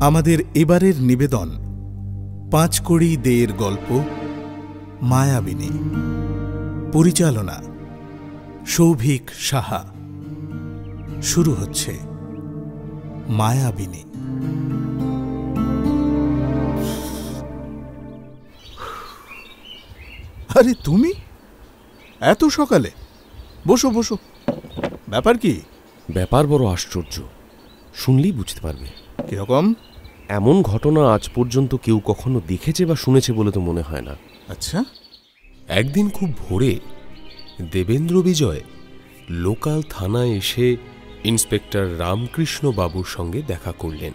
আমাদের এবারের নিবেদন পাঁচকড়ি দেয়ের গল্প মায়াবিনী। পরিচালনা সৌভিক সাহা। শুরু হচ্ছে মায়াবিনী। আরে তুমি এত সকালে? বসো বসো। ব্যাপার কি? ব্যাপার বড় আশ্চর্য, শুনলেই বুঝতে পারবে। কিরকম? এমন ঘটনা আজ পর্যন্ত কেউ কখনো দেখেছে বা শুনেছে বলে তো মনে হয় না। আচ্ছা। একদিন খুব ভোরে দেবেন্দ্র বিজয় লোকাল থানায় এসে ইন্সপেক্টর রামকৃষ্ণ বাবুর সঙ্গে দেখা করলেন।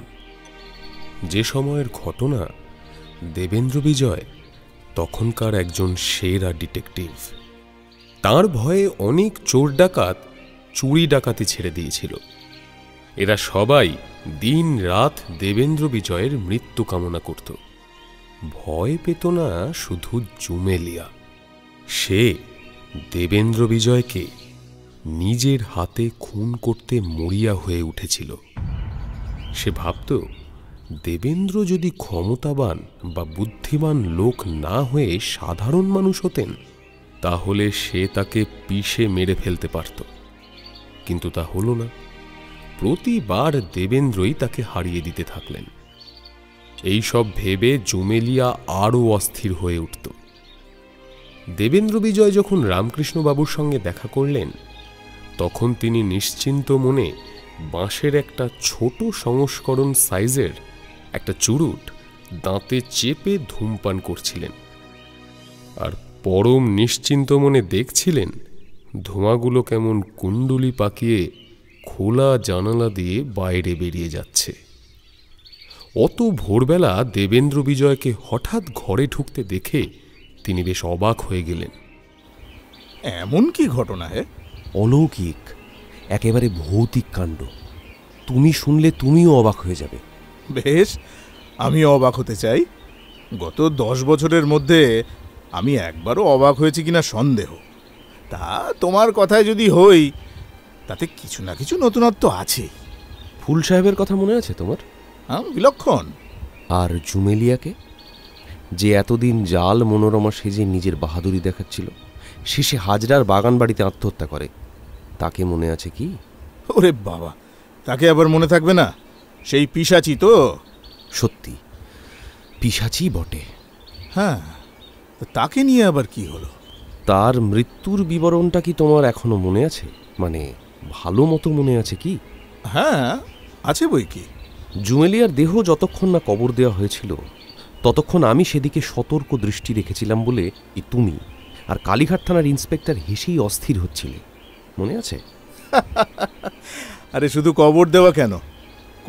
যে সময়ের ঘটনা, দেবেন্দ্র বিজয় তখনকার একজন সেরা ডিটেকটিভ। তার ভয়ে অনেক চোর ডাকাত চুরি ডাকাতি ছেড়ে দিয়েছিল। এরা সবাই দিন রাত দেবেন্দ্র বিজয়ের মৃত্যু কামনা করত। ভয় পেত না শুধু জুমেলিয়া, সে দেবেন্দ্র বিজয়কে নিজের হাতে খুন করতে মরিয়া হয়ে উঠেছিল। সে ভাবত, দেবেন্দ্র যদি ক্ষমতাবান বা বুদ্ধিমান লোক না হয়ে সাধারণ মানুষ হতেন, তাহলে সে তাকে পিষে মেরে ফেলতে পারত। কিন্তু তা হল না। প্রতিবার দেবেন্দ্রই তাকে হারিয়ে দিতে থাকলেন। এই সব ভেবে জুমেলিয়া আরও অস্থির হয়ে উঠত। দেবেন্দ্র বিজয় যখন রামকৃষ্ণ বাবুর সঙ্গে দেখা করলেন, তখন তিনি নিশ্চিন্ত মনে বাঁশের একটা ছোট সংস্করণ সাইজের একটা চুরুট দাঁতে চেপে ধূমপান করছিলেন, আর পরম নিশ্চিন্ত মনে দেখছিলেন ধোঁয়াগুলো কেমন কুণ্ডুলি পাকিয়ে খোলা জানালা দিয়ে বাইরে বেরিয়ে যাচ্ছে। অত ভোরবেলা দেবেন্দ্র বিজয়কে হঠাৎ ঘরে ঢুকতে দেখে তিনি বেশ অবাক হয়ে গেলেন। এমন কি ঘটনা? হে, অলৌকিক, একেবারে ভৌতিক কাণ্ড। তুমি শুনলে তুমিও অবাক হয়ে যাবে। বেশ, আমি অবাক হতে চাই। গত 10 বছরের মধ্যে আমি একবারও অবাক হয়েছি কিনা সন্দেহ। তা তোমার কথায় যদি হই, তাতে কিছু না কিছু নতুনত্ব আছে। ফুল সাহেবের কথা মনে আছে তোমার? বিলক্ষণ। আর জুমেলিয়াকে, যে এতদিন জাল মনোরমা সেজে নিজের বাহাদুরি দেখাচ্ছিল, শেষে হাজরার বাগান বাড়িতে আত্মহত্যা করে, তাকে মনে আছে কি? ওরে বাবা, তাকে আবার মনে থাকবে না? সেই পিশাচি তো? সত্যি পিশাচি বটে। হ্যাঁ, তাকে নিয়ে আবার কি হলো? তার মৃত্যুর বিবরণটা কি তোমার এখনো মনে আছে? মানে ভালো মতো মনে আছে কি? হ্যাঁ, আছে বই কি। জুমেলিয়ার দেহ যতক্ষণ না কবর দেওয়া হয়েছিল, ততক্ষণ আমি সেদিকে সতর্ক দৃষ্টি রেখেছিলাম বলে তুমি আর কালীঘাট থানার ইন্সপেক্টর হেসেই অস্থির হচ্ছিলে, মনে আছে? আরে শুধু কবর দেওয়া কেন,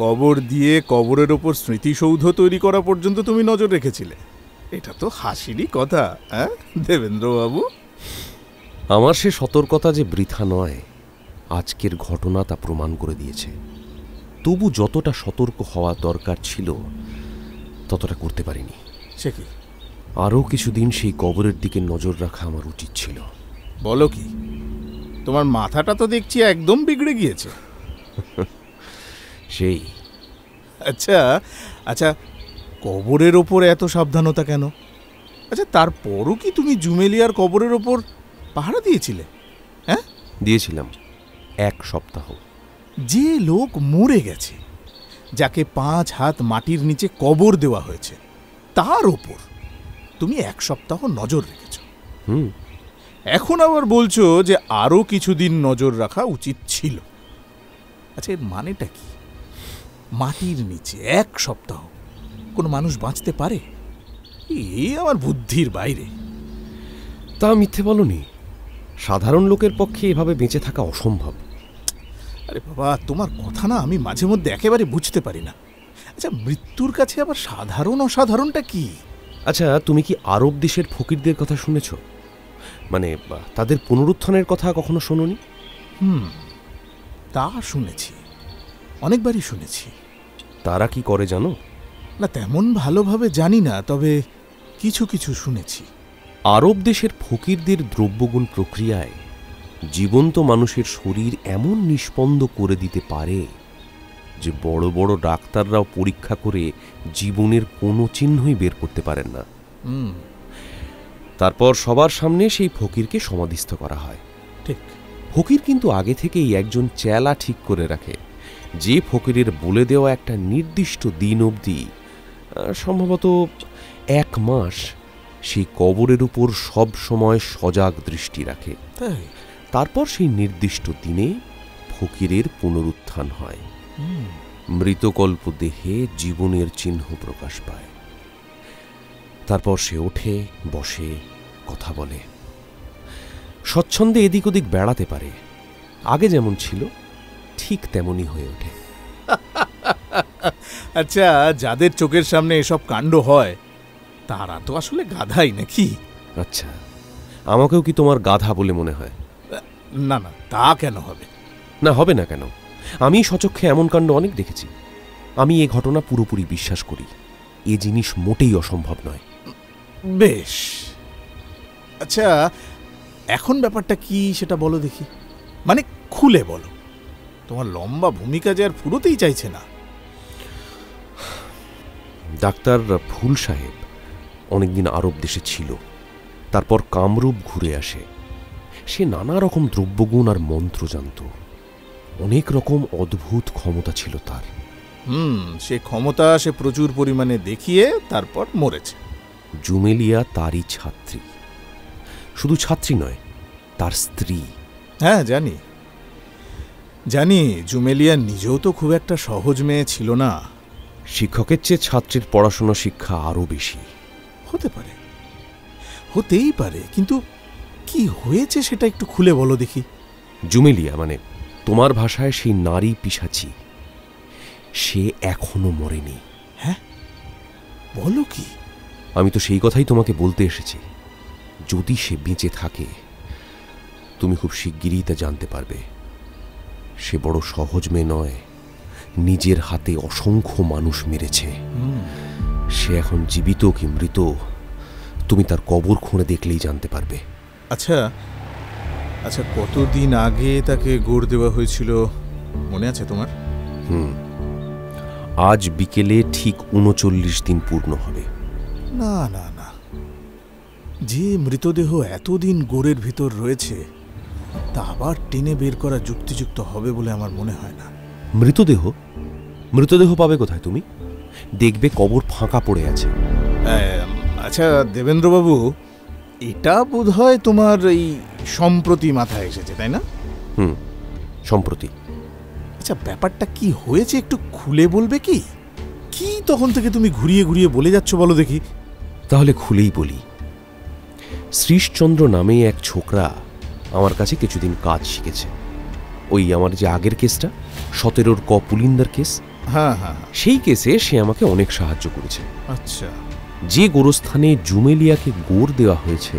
কবর দিয়ে কবরের ওপর স্মৃতিসৌধ তৈরি করা পর্যন্ত তুমি নজর রেখেছিলে। এটা তো হাসিরই কথা, হ্যাঁ দেবেন্দ্রবাবু? আমার সে সতর্কতা যে বৃথা নয়, আজকের ঘটনা তা প্রমাণ করে দিয়েছে। তবু যতটা সতর্ক হওয়া দরকার ছিল ততটা করতে পারিনি। সে কি? আরও কিছুদিন সেই কবরের দিকে নজর রাখা আমার উচিত ছিল। বলো কি? তোমার মাথাটা তো দেখছি একদম বিগড়ে গিয়েছে। সেই। আচ্ছা আচ্ছা, কবরের ওপর এত সাবধানতা কেন? আচ্ছা, তারপরও কি তুমি জুমেলিয়ার কবরের ওপর পাহারা দিয়েছিলে? হ্যাঁ, দিয়েছিলাম 1 সপ্তাহ। যে লোক মরে গেছে, যাকে 5 হাত মাটির নিচে কবর দেওয়া হয়েছে, তার ওপর তুমি 1 সপ্তাহ নজর রেখেছ। এখন আবার বলছো যে আরো কিছুদিন নজর রাখা উচিত ছিল। আচ্ছা, এর মানেটা কি? মাটির নিচে 1 সপ্তাহ কোনো মানুষ বাঁচতে পারে? এই আমার বুদ্ধির বাইরে। তা মিথ্যে বলনি, সাধারণ লোকের পক্ষে এভাবে বেঁচে থাকা অসম্ভব। আরে বাবা, তোমার কথা না আমি মাঝে মধ্যে একেবারে বুঝতে পারি না। আচ্ছা, মৃত্যুর কাছে আবার সাধারণ অসাধারণটা কি? আচ্ছা, তুমি কি আরব দেশের ফকিরদের কথা শুনেছ? মানে তাদের পুনরুত্থানের কথা কখনো শোনোনি? তা শুনেছি, অনেকবারই শুনেছি। তারা কি করে জানো? না, তেমন ভালোভাবে জানি না, তবে কিছু কিছু শুনেছি। আরব দেশের ফকিরদের দ্রব্যগুণ প্রক্রিয়ায় জীবন্ত মানুষের শরীর এমন নিষ্পন্দ করে দিতে পারে যে বড় বড় ডাক্তাররাও পরীক্ষা করে জীবনের কোনো চিহ্নই বের করতে পারেন না। তারপর সবার সামনে সেই ফকিরকে সমাধিস্থ করা হয়। ঠিক। ফকির কিন্তু আগে থেকেই একজন চেলা ঠিক করে রাখে, যে ফকিরের বলে দেওয়া একটা নির্দিষ্ট দিন অবধি, সম্ভবত 1 মাস, সেই কবরের উপর সব সময় সজাগ দৃষ্টি রাখে। তারপর সেই নির্দিষ্ট দিনে ফকিরের পুনরুত্থান হয়, মৃতকল্প দেহে জীবনের চিহ্ন প্রকাশ পায়। তারপর সে ওঠে, বসে, কথা বলে, স্বচ্ছন্দে এদিক ওদিক বেড়াতে পারে। আগে যেমন ছিল ঠিক তেমনই হয়ে ওঠে। আচ্ছা, যাদের চোখের সামনে এসব কাণ্ড হয় তারা তো আসলে গাধাই নাকি? আচ্ছা, আমাকেও কি তোমার গাধা বলে মনে হয়? না না, তা কেন হবে? না, হবে না কেন? আমি সচক্ষে এমন কাণ্ড অনেক দেখেছি। আমি এ ঘটনা পুরোপুরি বিশ্বাস করি। এ জিনিস মোটেই অসম্ভব নয়। বেশ, আচ্ছা, এখন ব্যাপারটা কি সেটা বলো দেখি, মানে খুলে বলো। তোমার লম্বা ভূমিকা যে আর ফুরোতেই চাইছে না। ডাক্তার ফুল সাহেব অনেকদিন আরব দেশে ছিল, তারপর কামরূপ ঘুরে আসে। সে নানা রকম দ্রব্যগুণ আর মন্ত্র জানত। অনেক রকম অদ্ভুত ক্ষমতা ছিল তার। সে ক্ষমতা সে প্রচুর পরিমাণে দেখিয়ে তারপর মরেছে। জুমেলিয়া তারই ছাত্রী। শুধু ছাত্রী নয়, তার স্ত্রী। হ্যাঁ, জানি জানি। জুমেলিয়া নিজেও তো খুব একটা সহজ মেয়ে ছিল না। শিক্ষকের চেয়ে ছাত্রীর পড়াশোনা শিক্ষা আরো বেশি। হতে পারে, হতেই পারে, কিন্তু কি হয়েছে সেটা একটু খুলে বলো দেখি। জুমেলিয়া মানে তোমার ভাষায় সেই নারী পিশাচী, সে এখনো মরেনি। হ্যাঁ, বলো কি? আমি তো সেই কথাই তোমাকে বলতে এসেছি। যদি সে বেঁচে থাকে, তুমি খুব শিগগিরই তা জানতে পারবে। সে বড় সহজ মেয়ে নয়, নিজের হাতে অসংখ্য মানুষ মেরেছে। সে এখন জীবিত কি মৃত, তুমি তার কবর খুঁড়ে দেখলেই জানতে পারবে। আচ্ছা আচ্ছা, কতদিন আগে তাকে গোড় দেওয়া হয়েছিল মনে আছে তোমার? আজ বিকেলে ঠিক ৩৯ দিন পূর্ণ হবে। না না না, যে মৃতদেহ এতদিন গোড়ের ভিতর রয়েছে তা আবার টেনে বের করা যুক্তিযুক্ত হবে বলে আমার মনে হয় না। মৃতদেহ? মৃতদেহ পাবে কোথায় তুমি? দেখবে কবর ফাঁকা পড়ে আছে। আচ্ছা দেবেন্দ্রবাবু, এটা বোধহয় তোমার এই সম্প্রতি মাথায় এসেছে, তাই না? সম্প্রতি। আচ্ছা, ব্যাপারটা কি হয়েছে একটু খুলে বলবে কি? কি তখন থেকে তুমি ঘুরিয়ে ঘুরিয়ে বলে যাচ্ছ, বলো দেখি। তাহলে খুলেই বলি। শ্রীশচন্দ্র নামে এক ছোকরা আমার কাছে কিছুদিন কাজ শিখেছে। ওই আমার যে আগের কেসটা, 17 ক পুলিন্দার কেস, হ্যাঁ হ্যাঁ, সেই কেসে সে আমাকে অনেক সাহায্য করেছে। আচ্ছা, যে গোরস্থানে জুমেলিয়াকে গোর দেওয়া হয়েছে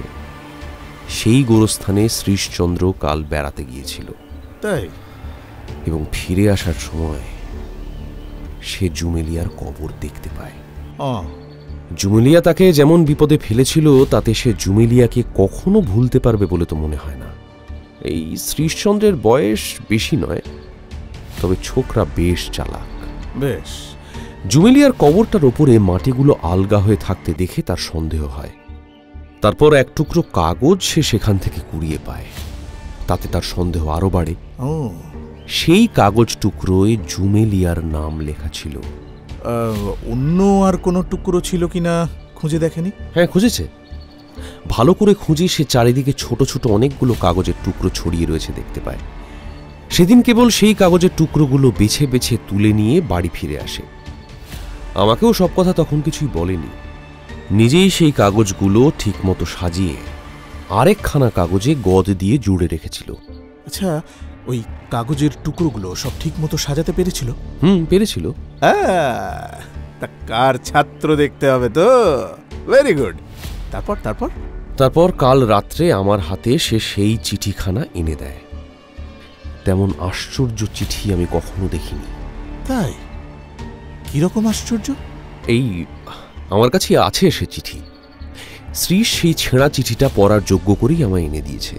সেই গোরস্থানে শ্রীশচন্দ্র কাল বেড়াতে গিয়েছিল। তাই? এবং ফিরে আসার সময় সে জুমেলিয়ার কবর দেখতে পায়। জুমেলিয়া তাকে যেমন বিপদে ফেলেছিল, তাতে সে জুমেলিয়াকে কখনো ভুলতে পারবে বলে তো মনে হয় না। এই শ্রীশচন্দ্রের বয়স বেশি নয়, তবে ছোকরা বেশ চালাক। বেশ। জুমেলিয়ার কবরটার ওপরে মাটিগুলো আলগা হয়ে থাকতে দেখে তার সন্দেহ হয়। তারপর এক টুকরো কাগজ সে সেখান থেকে কুড়িয়ে পায়। তাতে তার সন্দেহ আরো বাড়ে। সেই কাগজ টুকরোয় জুমেলিয়ার নাম লেখা ছিল। অন্য আর কোনো টুকরো ছিল কিনা খুঁজে দেখেনি? হ্যাঁ, খুঁজেছে। ভালো করে খুঁজে সে চারিদিকে ছোট ছোট অনেকগুলো কাগজের টুকরো ছড়িয়ে রয়েছে দেখতে পায়। সেদিন কেবল সেই কাগজের টুকরোগুলো বেছে বেছে তুলে নিয়ে বাড়ি ফিরে আসে। আমাকেও সব কথা তখন কিছুই বলেনি। নিজেই সেই কাগজগুলো ঠিক মতো সাজিয়ে আরেকখানা কাগজে গদ দিয়ে জুড়ে রেখেছিল। আচ্ছা, ওই কাগজের টুকরোগুলো সব ঠিক মতো সাজাতে পেরেছিল? পেরেছিল। তা কার ছাত্র দেখতে হবে তো। Very good. তারপর তারপর তারপর কাল রাত্রে আমার হাতে সে সেই চিঠিখানা এনে দেয়। তেমন আশ্চর্য চিঠি আমি কখনো দেখিনি। তাই? কিরকম আশ্চর্য? এই আমার কাছে আছে সে চিঠি। শ্রী সেই ছেঁড়া চিঠিটা পড়ার যোগ্য করেই আমায় এনে দিয়েছে।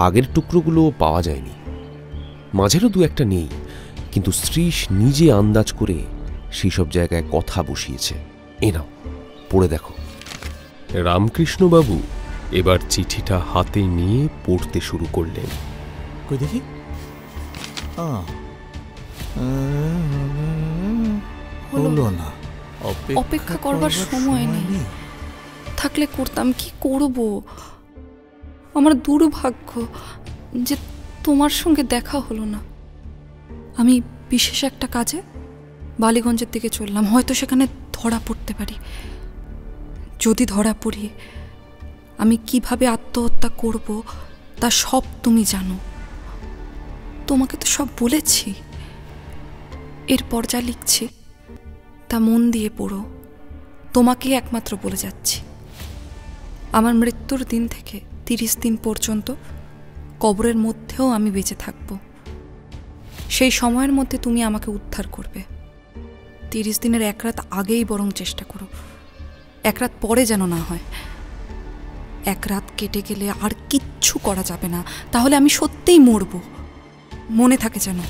আগের টুকরোগুলো পাওয়া যায়নি, মাঝেরও 2-1টা নেই, কিন্তু শ্রীশ নিজে আন্দাজ করে সেই সব জায়গায় কথা বসিয়েছে। এ নাও, পড়ে দেখো। রামকৃষ্ণবাবু এবার চিঠিটা হাতে নিয়ে পড়তে শুরু করলেন। কই দেখি। হলো না, অপেক্ষা করবার সময় নেই। থাকলে করতাম, কি করব। আমার দুর্ভাগ্য যে তোমার সঙ্গে দেখা হলো না। আমি বিশেষ একটা কাজে বালিগঞ্জের দিকে চললাম, হয়তো সেখানে ধরা পড়তে পারি। যদি ধরা পড়ি, আমি কিভাবে আত্মহত্যা করব তা সব তুমি জানো। তোমাকে তো সব বলেছি। এরপর যা লিখছি তা মন দিয়ে পড়ো। তোমাকেই একমাত্র বলে যাচ্ছি, আমার মৃত্যুর দিন থেকে 30 দিন পর্যন্ত কবরের মধ্যেও আমি বেঁচে থাকব। সেই সময়ের মধ্যে তুমি আমাকে উদ্ধার করবে। 30 দিনের এক রাত আগেই বরং চেষ্টা করো, এক রাত পরে যেন না হয়। এক রাত কেটে গেলে আর কিচ্ছু করা যাবে না, তাহলে আমি সত্যিই মরব। মনে থাকে যেন,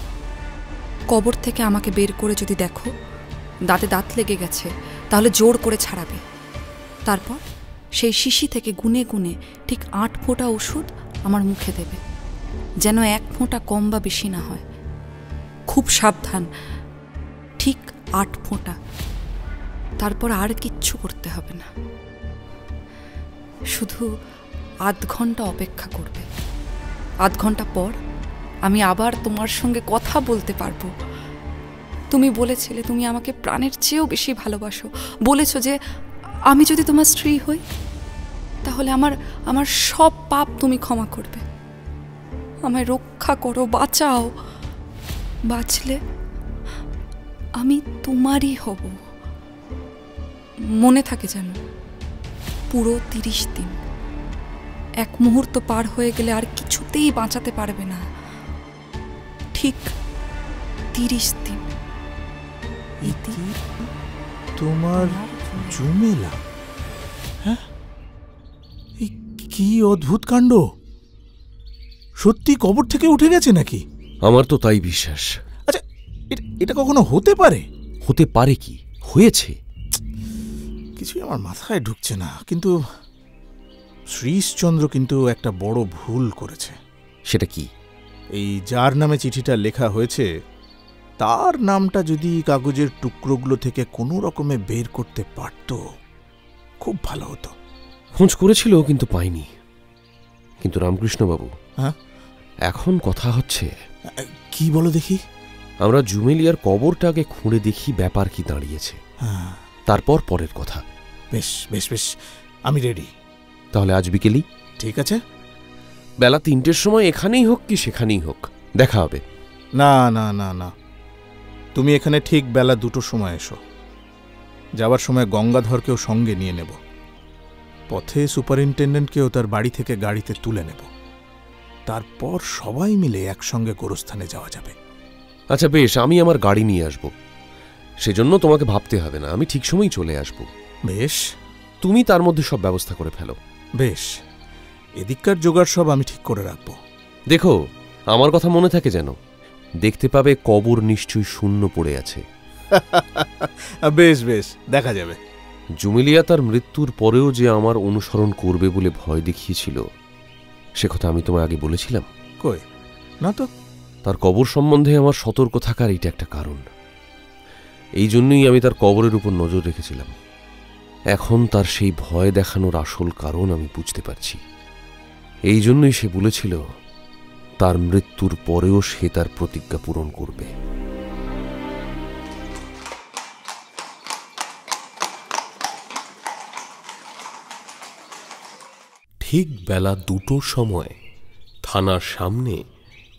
কবর থেকে আমাকে বের করে যদি দেখো দাঁতে দাঁত লেগে গেছে, তাহলে জোর করে ছাড়াবে। তারপর সেই শিশি থেকে গুনে গুনে ঠিক 8 ফোঁটা ওষুধ আমার মুখে দেবে, যেন 1 ফোঁটা কম বা বেশি না হয়। খুব সাবধান, ঠিক 8 ফোঁটা। তারপর আর কিচ্ছু করতে হবে না, শুধু আধ ঘন্টা অপেক্ষা করবে। আধ ঘন্টা পর আমি আবার তোমার সঙ্গে কথা বলতে পারবো। তুমি বলেছিলে তুমি আমাকে প্রাণের চেয়েও বেশি ভালোবাসো। বলেছ যে আমি যদি তোমার স্ত্রী হই, তাহলে আমার সব পাপ তুমি ক্ষমা করবে। আমায় রক্ষা করো, বাঁচাও। বাঁচলে আমি তোমারই হব। মনে থাকে যেন, পুরো 30 দিন। এক মুহূর্ত পার হয়ে গেলে আর কিছুতেই বাঁচাতে পারবে না। ঠিক 30 দিন। তোমার জুমেলা? হ্যাঁ, কি অদ্ভুত কাণ্ড! সত্যি কবর থেকে উঠে গেছে নাকি? আমার তো তাই বিশ্বাস। আচ্ছা, এটা কখনো হতে পারে? হতে পারে কি, হয়েছে। কিছুই আমার মাথায় ঢুকছে না। কিন্তু শ্রীশচন্দ্র কিন্তু একটা বড় ভুল করেছে। সেটা কি? এই যার নামে চিঠিটা লেখা হয়েছে, তার নামটা যদি কাগজের টুকরোগুলো থেকে কোনো রকমে বের করতে পারত, খুব ভালো হতো। খোঁজ করেছিল কিন্তু পাইনি। কিন্তু রামকৃষ্ণবাবু, হ্যাঁ, এখন কথা হচ্ছে। কি বলো দেখি? আমরা জুমেলিয়ার কবরটাকে খুঁড়ে দেখি ব্যাপার কি দাঁড়িয়েছে। হ্যাঁ, তারপর পরের কথা। বেশ বেশ বেশ, আমি রেডি। তাহলে আজ বিকেলই? ঠিক আছে। বেলা 3টের সময় এখানেই হোক কি সেখানেই হোক, দেখা হবে। না না না না, তুমি এখানে ঠিক বেলা 2টোর সময় এসো। যাওয়ার সময় গঙ্গাধরকেও সঙ্গে নিয়ে নেব। পথে সুপারিনটেন্ডেন্টকেও তার বাড়ি থেকে গাড়িতে তুলে নেব। তারপর সবাই মিলে একসঙ্গে গোরস্থানে যাওয়া যাবে। আচ্ছা বেশ, আমি আমার গাড়ি নিয়ে আসব। সেজন্য তোমাকে ভাবতে হবে না, আমি ঠিক সময় চলে আসব। বেশ, তুমি তার মধ্যে সব ব্যবস্থা করে ফেলো। বেশ, এদিককার জোগাড় সব আমি ঠিক করে রাখব। দেখো, আমার কথা মনে থাকে যেন। দেখতে পাবে কবর নিশ্চয়ই শূন্য পড়ে আছে। বেশ বেশ, দেখা যাবে। জুমেলিয়া তার মৃত্যুর পরেও যে আমার অনুসরণ করবে বলে ভয় দেখিয়েছিল, সে কথা আমি তোমায় আগে বলেছিলাম? কই না তো। তার কবর সম্বন্ধে আমার সতর্ক থাকার এইটা একটা কারণ। এই জন্যই আমি তার কবরের উপর নজর রেখেছিলাম। এখন তার সেই ভয় দেখানোর আসল কারণ আমি বুঝতে পারছি। এই জন্যই সে বলেছিল তার মৃত্যুর পরেও সে তার প্রতিজ্ঞা পূরণ করবে। ঠিক বেলা 2টোর সময় থানার সামনে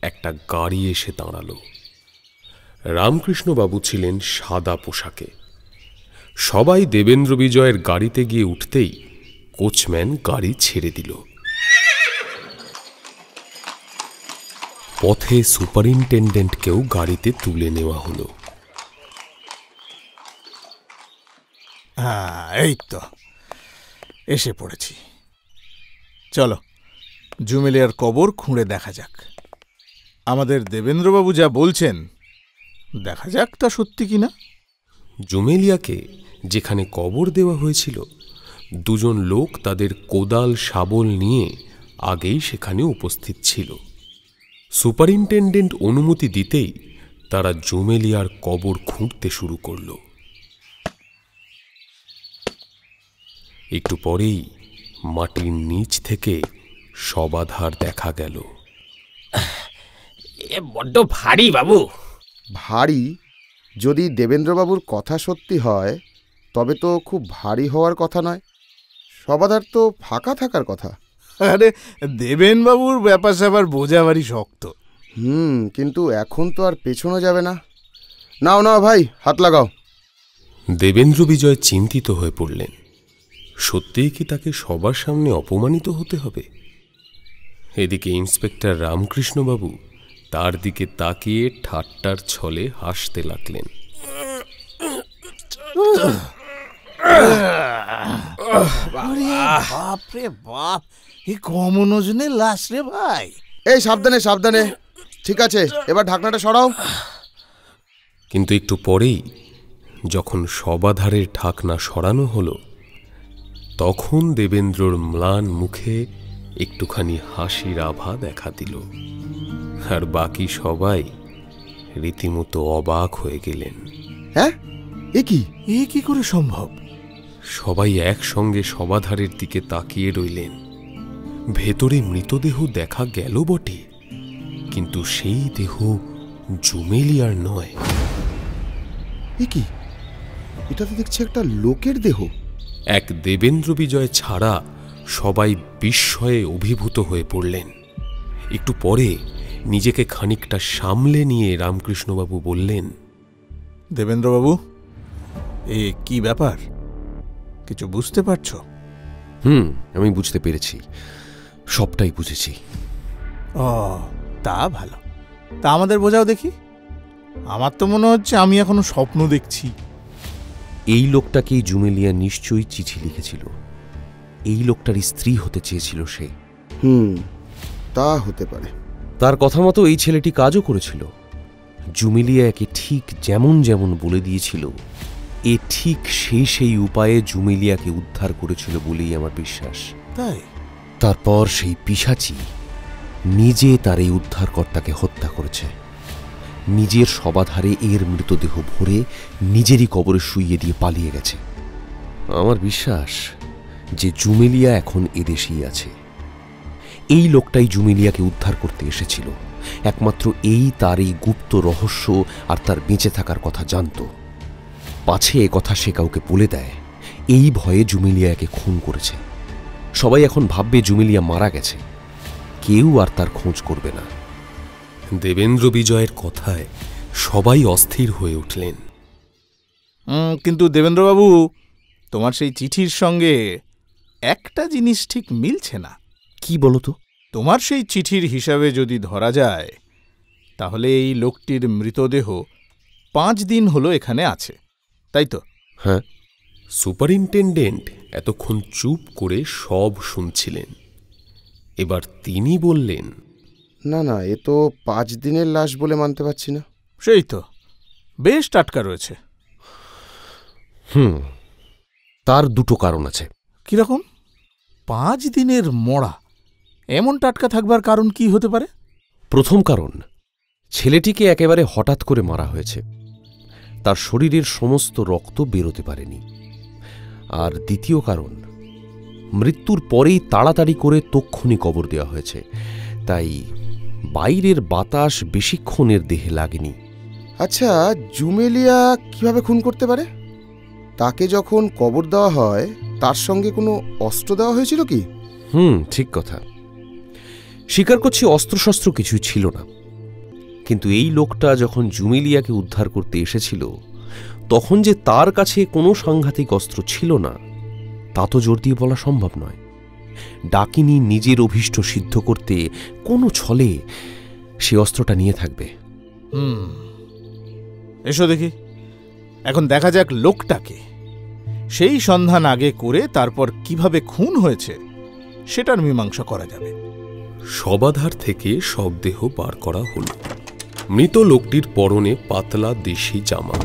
একটা গাড়ি এসে দাঁড়ালো। রামকৃষ্ণবাবু ছিলেন সাদা পোশাকে। সবাই দেবেন্দ্র বিজয়ের গাড়িতে গিয়ে উঠতেই কোচম্যান গাড়ি ছেড়ে দিল। পথে সুপারিনটেন্ডেন্টকেও গাড়িতে তুলে নেওয়া হলো। হ্যাঁ, এই তো এসে পড়েছি। চলো, জুমেলিয়ার কবর খুঁড়ে দেখা যাক। আমাদের দেবেন্দ্রবাবু যা বলছেন দেখা যাক তা সত্যি কিনা। জুমেলিয়াকে যেখানে কবর দেওয়া হয়েছিল, দুজন লোক তাদের কোদাল শাবল নিয়ে আগেই সেখানে উপস্থিত ছিল। সুপারিনটেনডেন্ট অনুমতি দিতেই তারা জুমেলিয়ার কবর খুঁড়তে শুরু করল। একটু পরেই মাটির নিচ থেকে শবাধার দেখা গেল। এ বড্ড ভারী বাবু। ভারী? যদি দেবেন্দ্রবাবুর কথা সত্যি হয় তবে তো খুব ভারী হওয়ার কথা নয়, শবাধার তো ফাঁকা থাকার কথা। আরে দেবেনবাবুর ব্যাপার স্যাপার বোঝা ভারী শক্ত। কিন্তু এখন তো আর পেছনো যাবে না। নাও নাও ভাই, হাত লাগাও। দেবেন্দ্র বিজয় চিন্তিত হয়ে পড়লেন। সত্যিই কি তাকে সবার সামনে অপমানিত হতে হবে? এদিকে ইন্সপেক্টর রামকৃষ্ণবাবু তার দিকে তাকিয়ে ঠাট্টার ছলে হাসতে লাগলেন। বাপরে বাপ, এ কমন ওজনের লাশ রে ভাই। এই সাবধানে সাবধানে। ঠিক আছে, এবার ঢাকনাটা সরাও। কিন্তু একটু পরেই যখন শবাধারের ঢাকনা সরানো হলো, তখন দেবেন্দ্রর ম্লান মুখে একটুখানি হাসির আভা দেখা দিল, আর বাকি সবাই রীতিমতো অবাক হয়ে গেলেন। হ্যাঁ, এ কি করে সম্ভব? সবাই একসঙ্গে শবাধারের দিকে তাকিয়ে রইলেন। ভেতরে মৃতদেহ দেখা গেল বটে, কিন্তু সেই দেহ জুমেলিয়ার নয়। কি? এটা তো দেখছি একটা লোকের দেহ। এক দেবেন্দ্র বিজয় ছাড়া সবাই বিস্ময়ে অভিভূত হয়ে পড়লেন। একটু পরে নিজেকে খানিকটা সামলে নিয়ে রামকৃষ্ণবাবু বললেন, দেবেন্দ্রবাবু, এ কি ব্যাপার? কিছু বুঝতে পারছো? আমি বুঝতে পেরেছি, সবটাই বুঝেছি। ও, তা ভালো। তা আমাদের বোঝাও দেখি। আমার তো মনে হচ্ছে আমি এখনো স্বপ্ন দেখছি। এই লোকটাকেই জুমেলিয়া নিশ্চয়ই চিঠি লিখেছিল। এই লোকটার স্ত্রী হতে চেয়েছিল সে। তা হতে পারে। তার কথা মতো এই ছেলেটি কাজও করেছিল। জুমেলিয়া একে ঠিক যেমন যেমন বলে দিয়েছিল, এ ঠিক সেই উপায়ে জুমেলিয়াকে উদ্ধার করেছিল বলেই আমার বিশ্বাস। তাই? তারপর সেই পিশাচি নিজে তার এই উদ্ধারকর্তাকে হত্যা করেছে। নিজের শবাধারে এর মৃতদেহ ভরে নিজেরই কবরে শুইয়ে দিয়ে পালিয়ে গেছে। আমার বিশ্বাস যে জুমেলিয়া এখন এদেশেই আছে। এই লোকটাই জুমেলিয়াকে উদ্ধার করতে এসেছিল। একমাত্র এই তার এই গুপ্ত রহস্য আর তার বেঁচে থাকার কথা জানত। পাছে এ কথা সে কাউকে বলে দেয়, এই ভয়ে জুমেলিয়াকে খুন করেছে। সবাই এখন ভাববে জুমেলিয়া মারা গেছে, কেউ আর তার খোঁজ করবে না। দেবেন্দ্র বিজয়ের কথায় সবাই অস্থির হয়ে উঠলেন। কিন্তু দেবেন্দ্রবাবু, তোমার সেই চিঠির সঙ্গে একটা জিনিস ঠিক মিলছে না। কি বলতো? তোমার সেই চিঠির হিসাবে যদি ধরা যায়, তাহলে এই লোকটির মৃতদেহ 5 দিন হলো এখানে আছে, তাই তো? হ্যাঁ। সুপারিনটেনডেন্ট এতক্ষণ চুপ করে সব শুনছিলেন। এবার তিনি বললেন, না, এ তো 5 দিনের লাশ বলে মানতে পারছি না। সেই তো, বেশ টাটকা রয়েছে। তার দুটো কারণ আছে। কিরকম? 5 দিনের মরা, এমন টাটকা থাকবার কারণ কি হতে পারে? প্রথম কারণ, ছেলেটিকে একেবারে হঠাৎ করে মারা হয়েছে। তার শরীরের সমস্ত রক্ত বেরোতে পারেনি। আর দ্বিতীয় কারণ, মৃত্যুর পরেই তাড়াতাড়ি করে তক্ষুনি কবর দেওয়া হয়েছে, তাই বাইরের বাতাস বেশিক্ষণের দেহে লাগেনি। আচ্ছা, জুমেলিয়া কিভাবে খুন করতে পারে? তাকে যখন কবর দেওয়া হয় তার সঙ্গে কোনো অস্ত্র দেওয়া হয়েছিল কি? ঠিক কথা। স্বীকার করছি, অস্ত্রশস্ত্র কিছুই ছিল না। কিন্তু এই লোকটা যখন জুমেলিয়াকে উদ্ধার করতে এসেছিল, তখন যে তার কাছে কোনো সাংঘাতিক অস্ত্র ছিল না, তা তো জোর দিয়ে বলা সম্ভব নয়। ডাকিনী নিজের অভীষ্ট সিদ্ধ করতে কোনো ছলে সে অস্ত্রটা নিয়ে থাকবে। এসো দেখি, এখন দেখা যাক লোকটাকে। সেই সন্ধান আগে করে তারপর কিভাবে খুন হয়েছে সেটার মীমাংসা করা যাবে। শবাধার থেকে সব দেহ বার করা হল। মৃত লোকটির পরনে পাতলা দেশি জামা,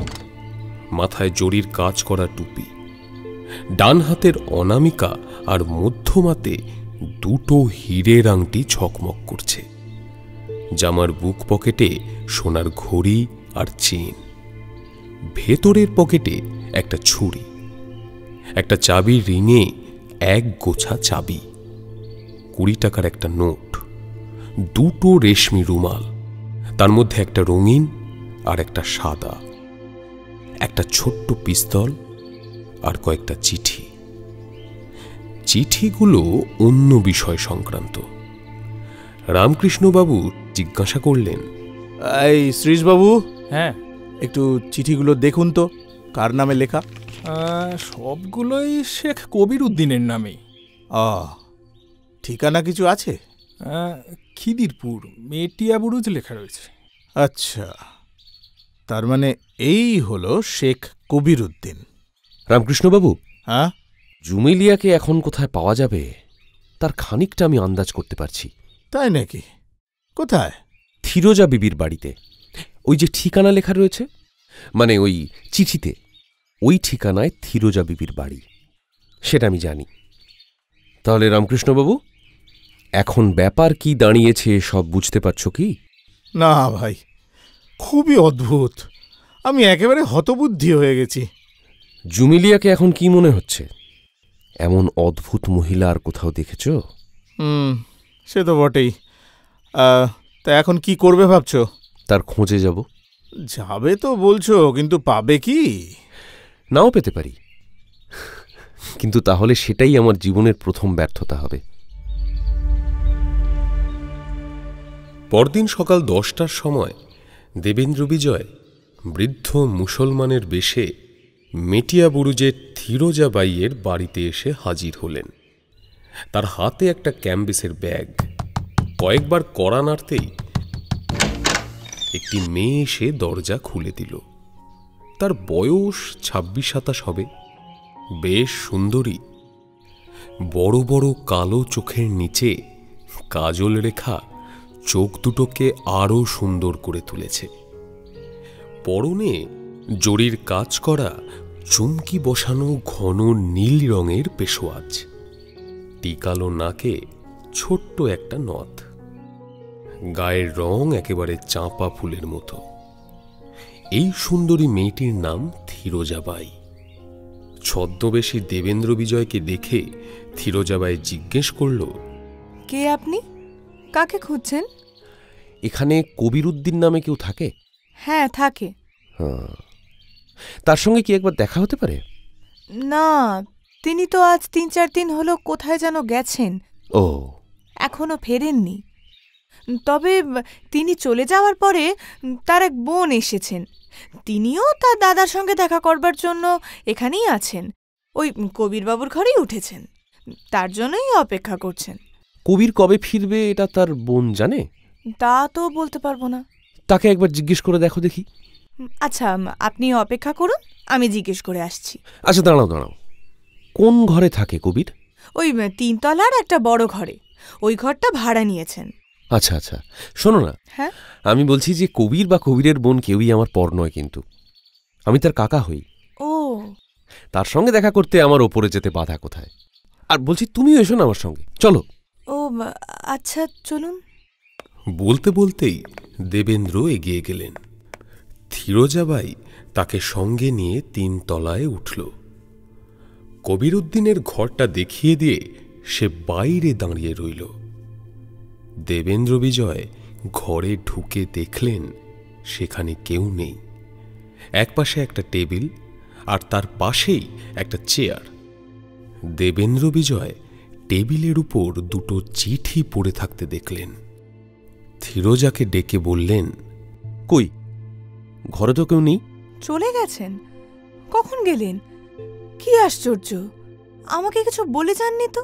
মাথায় জরির কাজ করা টুপি, ডান হাতের অনামিকা আর মধ্যমাতে দুটো হীরের আংটি ঝকমক করছে। জামার বুক পকেটে সোনার ঘড়ি আর চেন, ভেতরের পকেটে একটা ছুরি, একটা চাবির রিংয়ে এক গোছা চাবি, 20 টাকার একটা নোট, দুটো রেশমি রুমাল, তার মধ্যে একটা রঙিন আর একটা সাদা, একটা ছোট্ট পিস্তল আর কয়েকটা চিঠি। চিঠিগুলো অন্য বিষয় সংক্রান্ত। রামকৃষ্ণবাবু জিজ্ঞাসা করলেন, এই শ্রীশবাবু, হ্যাঁ, একটু চিঠিগুলো দেখুন তো, কার নামে লেখা? সবগুলোই শেখ কবির উদ্দিনের নামে। ঠিকানা কিছু আছে? খিদিরপুর, মেটিয়াবুরুজ লেখা রয়েছে। আচ্ছা, তার মানে এই হলো শেখ কবির উদ্দিন। রামকৃষ্ণবাবু, হ্যাঁ, জুমেলিয়াকে এখন কোথায় পাওয়া যাবে তার খানিকটা আমি আন্দাজ করতে পারছি। তাই নাকি? কোথায়? থিরোজা বিবির বাড়িতে। ওই যে ঠিকানা লেখা রয়েছে, মানে ওই চিঠিতে, ওই ঠিকানায় থিরোজা বিবির বাড়ি, সেটা আমি জানি। তাহলে রামকৃষ্ণবাবু, এখন ব্যাপার কি দাঁড়িয়েছে সব বুঝতে পারছো কি? না ভাই, খুবই অদ্ভুত। আমি একেবারে হতবুদ্ধি হয়ে গেছি। জুমেলিয়াকে এখন কি মনে হচ্ছে? এমন অদ্ভুত মহিলা আর কোথাও দেখেছ? সে তো বটেই। তা এখন কি করবে ভাবছো? তার খোঁজে যাব। যাবে তো বলছো, কিন্তু পাবে কি? নাও পেতে পারি, কিন্তু তাহলে সেটাই আমার জীবনের প্রথম ব্যর্থতা হবে। পরদিন সকাল 10টার সময় দেবেন্দ্র বিজয় বৃদ্ধ মুসলমানের বেশে মেটিয়াবুরুজের থিরোজা বাইয়ের বাড়িতে এসে হাজির হলেন। তার হাতে একটা ক্যাম্বিসের ব্যাগ। কয়েকবার কড়া নাড়তেই একটি মেয়ে এসে দরজা খুলে দিল। তার বয়স 26-27 হবে, বেশ সুন্দরী। বড় বড় কালো চোখের নিচে কাজল রেখা চোখ দুটোকে আরও সুন্দর করে তুলেছে। পরনে জরির কাজ করা চুমকি বসানো ঘন নীল রঙের পেশোয়াজ, টিকালো নাকে ছোট্ট একটা নথ, গায়ের রং একেবারে চাঁপা ফুলের মতো। এই সুন্দরী মেয়েটির নাম থিরোজাবাই। ছদ্মবেশী দেবেন্দ্র বিজয়কে দেখে থিরোজাবাই জিজ্ঞেস করল, কে আপনি? কাকে খুঁজছেন? এখানে কবির উদ্দিন নামে কেউ থাকে? হ্যাঁ, থাকে। তার সঙ্গে কি একবার দেখা হতে পারে? না, তিনি তো আজ 3-4 দিন হলো কোথায় যেন গেছেন। ও, এখনো ফেরেননি। তবে তিনি চলে যাওয়ার পরে তার এক বোন এসেছেন। তিনিও তার দাদার সঙ্গে দেখা করবার জন্য এখানেই আছেন। ওই কবিরবাবুর ঘরেই উঠেছেন, তার জন্যই অপেক্ষা করছেন। কবির কবে ফিরবে এটা তার বোন জানে? তা তো বলতে পারবো না। তাকে একবার জিজ্ঞেস করে দেখো দেখি। আচ্ছা, আপনি অপেক্ষা করুন, আমি জিজ্ঞেস করে আসছি। আচ্ছা, দাঁড়াও দাঁড়াও, কোন ঘরে থাকে কবির? ওই 3 তলার একটা বড় ঘরে। ওই ঘরটা ভাড়া নিয়েছেন। আচ্ছা আচ্ছা, শোনো না, হ্যাঁ, আমি বলছি যে কবির বা কবিরের বোন কেউই আমার পর নয়, কিন্তু আমি তার কাকা হই। ও, তার সঙ্গে দেখা করতে আমার ওপরে যেতে বাধা কোথায়? আর বলছি, তুমিও এসো না আমার সঙ্গে, চলো। ও আচ্ছা, চলুন। বলতে বলতেই দেবেন্দ্র এগিয়ে গেলেন। থিরোজাবাই তাকে সঙ্গে নিয়ে 3 তলায় উঠল। কবির উদ্দিনের ঘরটা দেখিয়ে দিয়ে সে বাইরে দাঁড়িয়ে রইল। দেবেন্দ্র বিজয় ঘরে ঢুকে দেখলেন সেখানে কেউ নেই। একপাশে একটা টেবিল আর তার পাশেই একটা চেয়ার। দেবেন্দ্র বিজয় টেবিলের উপর দুটো চিঠি পড়ে থাকতে দেখলেন। থিরোজাকে ডেকে বললেন, কই, ঘরে তো কেউ নেই। চলে গেছেন? কখন গেলেন? কি আশ্চর্য, আমাকে কিছু বলে যাননি তো।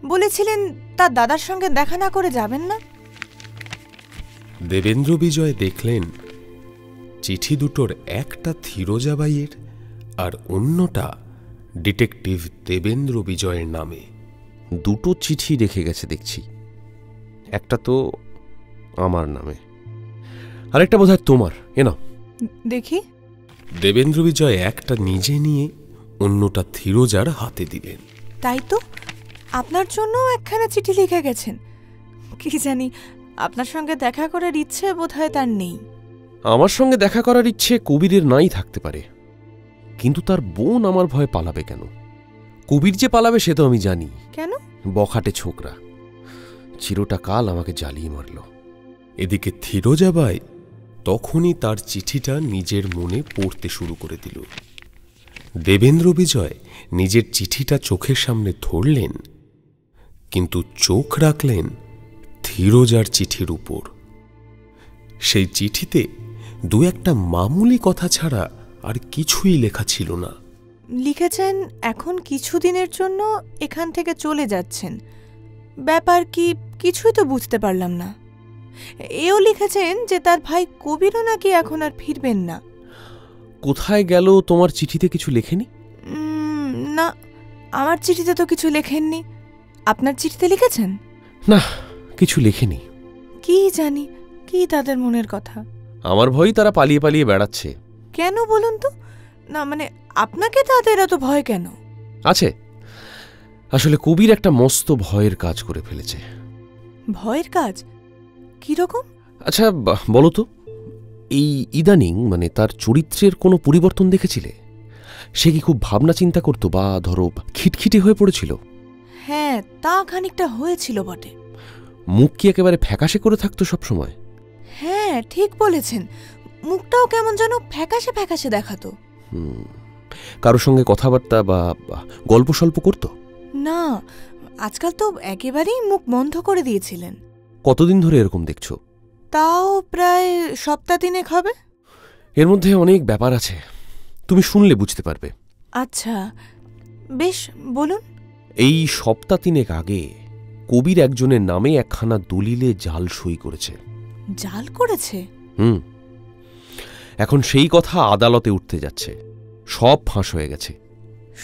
বলেছিলেন তার দাদার সঙ্গে দেখা না করে যাবেন না। দেবেন্দ্র বিজয় দেখলেন চিঠি দুটোর একটা থিরোজাবাইয়ের আর অন্যটা ডিটেকটিভ দেবেন্দ্র বিজয়ের নামে। দুটো চিঠি রেখে গেছে দেখছি, একটা তো আমার নামে আরেকটা বোধহয় তোমার, এ নাও। দেখি। দেবেন্দ্র বিজয় একটা নিজে নিয়ে অন্যটা থিরোজার হাতে দিলেন। তাই তো, আপনার জন্য একখানা চিঠি লিখে গেছেন। কি জানি, আপনার সঙ্গে দেখা করার ইচ্ছে বোধহয় তার নেই। আমার সঙ্গে দেখা করার ইচ্ছে কবিরের নাই থাকতে পারে, কিন্তু তার বোন আমার ভয়ে পালাবে কেন? কবির যে পালাবে সে তো আমি জানি। কেন? বখাটে ছোকরা চিরটা কাল আমাকে জ্বালিয়ে মারল। এদিকে থিরোজাবাই তখনই তার চিঠিটা নিজের মনে পড়তে শুরু করে দিল। দেবেন্দ্র বিজয় নিজের চিঠিটা চোখের সামনে ধরলেন, কিন্তু চোখ রাখলেন থিরোজার চিঠির উপর। সেই চিঠিতে দু একটা মামুলি কথা ছাড়া আর কিছুই লেখা ছিল না। লিখেছেন এখন কিছুদিনের জন্য এখান থেকে চলে যাচ্ছেন। ব্যাপার কি কিছুই তো বুঝতে পারলাম না। এও লিখেছেন যে তার ভাই কবিরও নাকি এখন আর ফিরবেন না। কোথায় গেল তোমার চিঠিতে কিছু লেখেনি? না, আমার চিঠিতে তো কিছু লেখেননি। আপনার চিঠিতে লিখেছেন? না, কিছু লেখেনি। কি জানি কি তাদের মনের কথা। আমার ভয় তারা পালিয়ে পালিয়ে বেড়াচ্ছে। কেন বলুন তো? না মানে আপনাকে তাদের এত ভয় কেন? আছে, আসলে কবির একটা মস্ত ভয়ের কাজ করে ফেলেছে। ভয়ের কাজ? কিরকম? আচ্ছা বলো তো, এই ইদানিং মানে তার চরিত্রের কোনো পরিবর্তন দেখেছিলে? সে কি খুব ভাবনা চিন্তা করতো, বা ধরো খিটখিটে হয়ে পড়েছিল? হ্যাঁ, তা খানিকটা হয়েছিল বটে। মুখ কি একেবারে ফ্যাকাশে করে থাকতো সব সময়? হ্যাঁ, ঠিক বলেছেন। মুখটাও কেমন যেন ফ্যাকাশে ফ্যাকাশে দেখাতো। কারোর সঙ্গে কথাবার্তা বা গল্প স্বল্প করতো না, আজকাল তো একেবারেই মুখ বন্ধ করে দিয়েছিলেন। কতদিন ধরে এরকম দেখছো? তাও প্রায় সপ্তাহ তিনেক হবে। এর মধ্যে অনেক ব্যাপার আছে, তুমি শুনলে বুঝতে পারবে। আচ্ছা, বেশ বলুন। এই সপ্তাহ তিনেক আগে কবির একজনের নামে একখানা দলিলে জাল সই করেছে। জাল করেছে? এখন সেই কথা আদালতে উঠতে যাচ্ছে। সব ফাঁস হয়ে গেছে।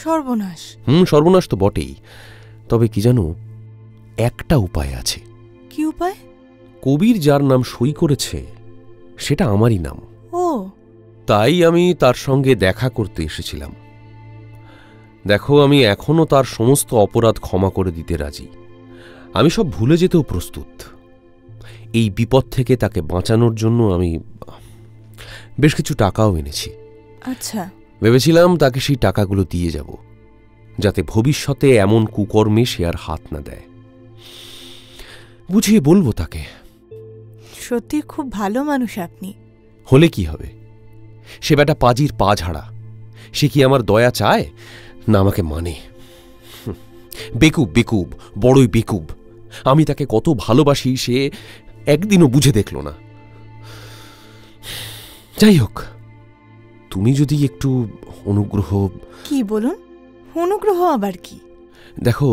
সর্বনাশ। সর্বনাশ তো বটেই, তবে কি জানো, একটা উপায় আছে। কি উপায়? কবির যার নাম সই করেছে সেটা আমারই নাম। ও, তাই আমি তার সঙ্গে দেখা করতে এসেছিলাম। দেখো, আমি এখনো তার সমস্ত অপরাধ ক্ষমা করে দিতে রাজি। আমি সব ভুলে যেতেও প্রস্তুত। এই বিপদ থেকে তাকে বাঁচানোর জন্য আমি বেশ কিছু টাকাও এনেছি। আচ্ছা। ভেবেছিলাম তাকে সেই টাকাগুলো দিয়ে যাব, যাতে ভবিষ্যতে এমন কুকর্মে সে আর হাত না দেয়। বুঝিয়ে বলবো তাকে। সত্যি খুব ভালো মানুষ আপনি। হলে কি হবে, সে বেটা পাজির পা ঝাড়া। সে কি আমার দয়া চায় না আমাকে মানে? বেকুব, বেকুব, বড়ই বেকুব। আমি তাকে কত ভালোবাসি সে একদিনও বুঝে দেখল না। যাই হোক, তুমি যদি একটু অনুগ্রহ। কি বলুন? অনুগ্রহ আবার কি? দেখো,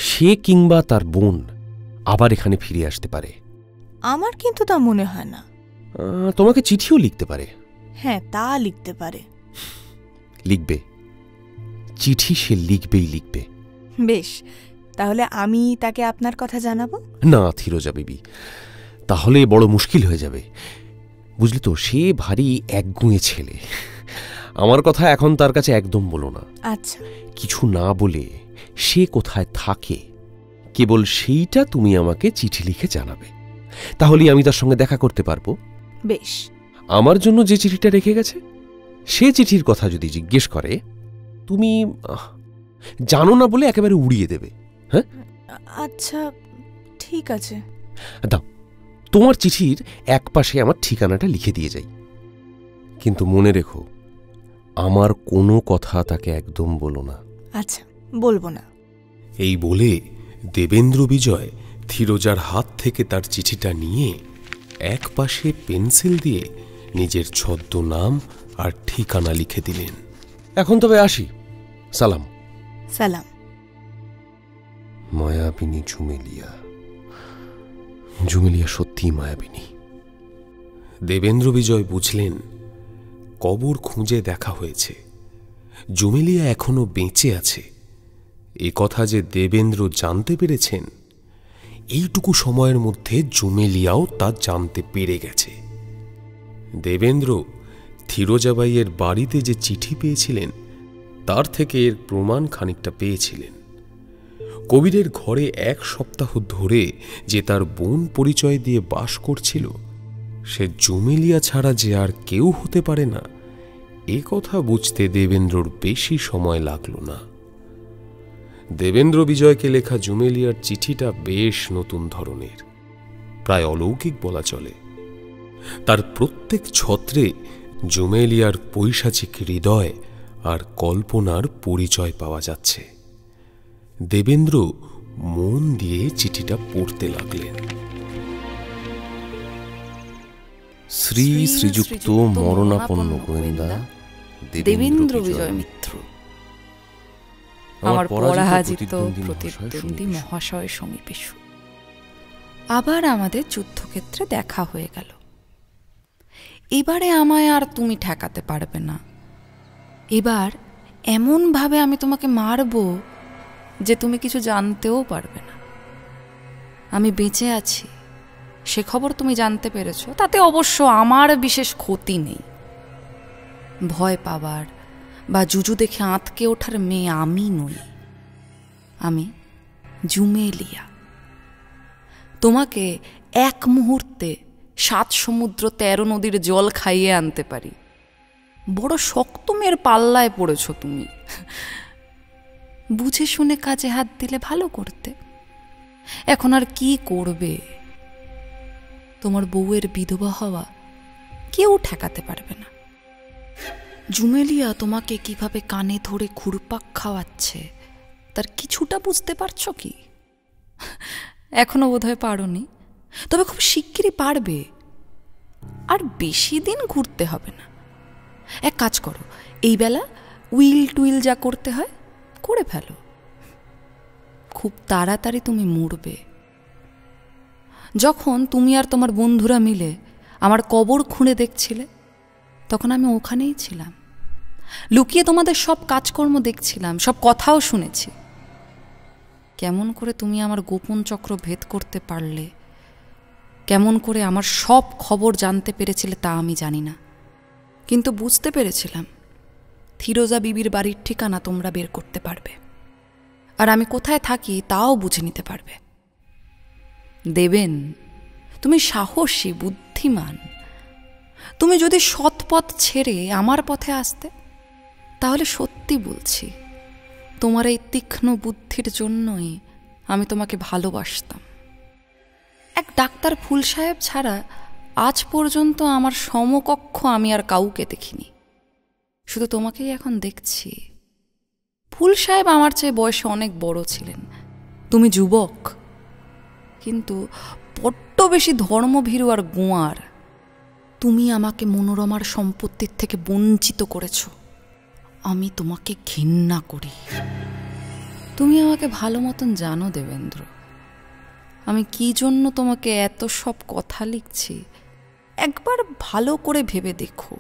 সে কিংবা তার বোন আবার এখানে ফিরে আসতে পারে। আমার কিন্তু তা মনে হয় না। তোমাকে চিঠিও লিখতে পারে। হ্যাঁ, তা লিখতে পারে। লিখবে, চিঠি সে লিখবেই লিখবে। বেশ, তাহলে আমি তাকে আপনার কথা জানাবো। না থিরোজা বিবি, তাহলে বড় মুশকিল হয়ে যাবে। বুঝলি তো, সে ভারী একগুঁয়ে ছেলে। আমার কথা এখন তার কাছে একদম বলো না। আচ্ছা। কিছু না বলে সে কোথায় থাকে কেবল সেইটা তুমি আমাকে চিঠি লিখে জানাবে, তাহলেই আমি তার সঙ্গে দেখা করতে পারবো। বেশ। আমার জন্য যে চিঠিটা রেখে গেছে সে চিঠির কথা যদি জিজ্ঞেস করে, তুমি জানো না বলে একেবারে উড়িয়ে দেবে। হ্যাঁ, আচ্ছা, ঠিক আছে। দাও, তোমার চিঠির এক পাশে আমার ঠিকানাটা লিখে দিয়ে যাই। কিন্তু মনে রেখো, আমার কোনো কথা তাকে একদম বলো না। আচ্ছা, বলবো না। এই বলে দেবেন্দ্র বিজয় থিরোজার হাত থেকে তার চিঠিটা নিয়ে এক পাশে পেন্সিল দিয়ে নিজের ছদ্মনাম আর ঠিকানা লিখে দিলেন। এখন তবে আসি। সালাম। সালাম। মায়াবিনী ঝুমেলিয়া, ঝুমেলিয়া সত্যিই মায়াবিনী। দেবেন্দ্র বিজয় বুঝলেন কবর খুঁজে দেখা হয়েছে, ঝুমেলিয়া এখনো বেঁচে আছে। এ কথা যে দেবেন্দ্র জানতে পেরেছেন, এইটুকু সময়ের মধ্যে জুমেলিয়াও তা জানতে পেরে গেছে। দেবেন্দ্র ফিরোজাবাইয়ের বাড়িতে যে চিঠি পেয়েছিলেন তার থেকে এর প্রমাণ খানিকটা পেয়েছিলেন। কবিরের ঘরে 1 সপ্তাহ ধরে যে তার বোন পরিচয় দিয়ে বাস করছিল, সে জুমেলিয়া ছাড়া যে আর কেউ হতে পারে না, এ কথা বুঝতে দেবেন্দ্রর বেশি সময় লাগল না। দেবেন্দ্র বিজয়কে লেখা জুমেলিয়ার চিঠিটা বেশ নতুন ধরনের, প্রায় অলৌকিক বলা চলে। তার প্রত্যেক ছত্রে জুমেলিয়ার পৈশাচিক হৃদয় আর কল্পনার পরিচয় পাওয়া যাচ্ছে। দেবেন্দ্র মন দিয়ে চিঠিটা পড়তে লাগলেন। শ্রী শ্রীযুক্ত মরণাপন্ন গোয়েন্দা দেবেন্দ্র বিজয় মিত্র, আমার পরাজিত প্রতিদ্বন্দ্বী মহাশয় সমীপেষু, আবার আমাদের যুদ্ধক্ষেত্রে দেখা হয়ে গেল। এবারে আমায় আর তুমি ঠেকাতে পারবে না। এবার এমনভাবে আমি তোমাকে মারব যে তুমি কিছু জানতেও পারবে না। আমি বেঁচে আছি সে খবর তুমি জানতে পেরেছ, তাতে অবশ্য আমার বিশেষ ক্ষতি নেই। ভয় পাবার বা জুজু দেখে আঁতকে ওঠার মেয়ে আমি নই, আমি জুমেলিয়া। তোমাকে 1 মুহূর্তে 7 সমুদ্র 13 নদীর জল খাইয়ে আনতে পারি। বড় শক্ত মেয়ের পাল্লায় পড়েছ তুমি। বুঝে শুনে কাজে হাত দিলে ভালো করতে। এখন আর কি করবে? তোমার বউয়ের বিধবা হওয়া কেউ ঠেকাতে পারবে না। জুমেলিয়া তোমাকে কিভাবে কানে ধরে ঘুরপাক খাওয়াচ্ছে তার কিছুটা বুঝতে পারছো কি? এখনো বোধহয় পারোনি, তবে খুব শিগগিরই পারবে। আর বেশি দিন ঘুরতে হবে না। এক কাজ করো, এই বেলা উইল টুইল যা করতে হয় করে ফেলো। খুব তাড়াতাড়ি তুমি মরবে। যখন তুমি আর তোমার বন্ধুরা মিলে আমার কবর খুঁড়ে দেখছিলে, তখন আমি ওখানেই ছিলাম। লুকিয়ে তোমাদের সব কাজকর্ম দেখছিলাম, সব কথাও শুনেছি। কেমন করে তুমি আমার গোপন চক্র ভেদ করতে পারলে, কেমন করে আমার সব খবর জানতে পেরেছিলে তা আমি জানি না, কিন্তু বুঝতে পেরেছিলাম ফিরোজা বিবির বাড়ির ঠিকানা তোমরা বের করতে পারবে, আর আমি কোথায় থাকি তাও বুঝে নিতে পারবে। দেবেন, তুমি সাহসী, বুদ্ধিমান। তুমি যদি সৎপথ ছেড়ে আমার পথে আসতে, তাহলে সত্যি বলছি তোমার এই তীক্ষ্ণ বুদ্ধির জন্যই আমি তোমাকে ভালোবাসতাম। এক ডাক্তার ফুল সাহেব ছাড়া আজ পর্যন্ত আমার সমকক্ষ আমি আর কাউকে দেখিনি। শুধু তোমাকেই এখন দেখছি। ফুল সাহেব আমার চেয়ে বয়সে অনেক বড় ছিলেন, তুমি যুবক, কিন্তু বড্ড বেশি ধর্মভীরু আর গোঁয়ার। তুমি আমাকে মনোরমার সম্পত্তির থেকে বঞ্চিত করেছ। আমি তোমাকে ঘৃণা করি। তুমি আমাকে ভালো মতন জানো দেবেন্দ্র, আমি কি জন্য তোমাকে এত সব কথা লিখছি একবার ভালো করে ভেবে দেখো।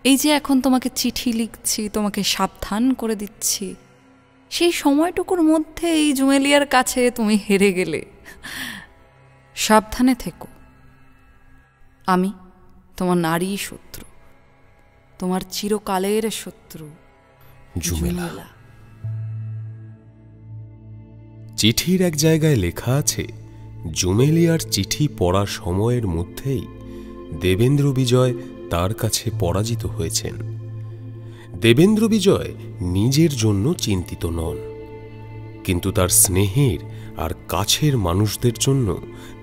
এই যে এখন তোমাকে চিঠি লিখছি, তোমাকে সাবধান করে দিচ্ছি, সেই সময়টুকুর মধ্যে এই জুমেলিয়ার কাছে তুমি হেরে গেলে। সাবধানে থেকো। আমি তোমার নারী শত্রু, তোমার চিরকালের শত্রু জুমেলা। চিঠির এক জায়গায় লেখা আছে, জুমেলিয়ার চিঠি পড়া সময়ের মধ্যেই দেবেন্দ্র বিজয় তার কাছে পরাজিত হয়েছেন। দেবেন্দ্র বিজয় নিজের জন্য চিন্তিত নন, কিন্তু তার স্নেহের আর কাছের মানুষদের জন্য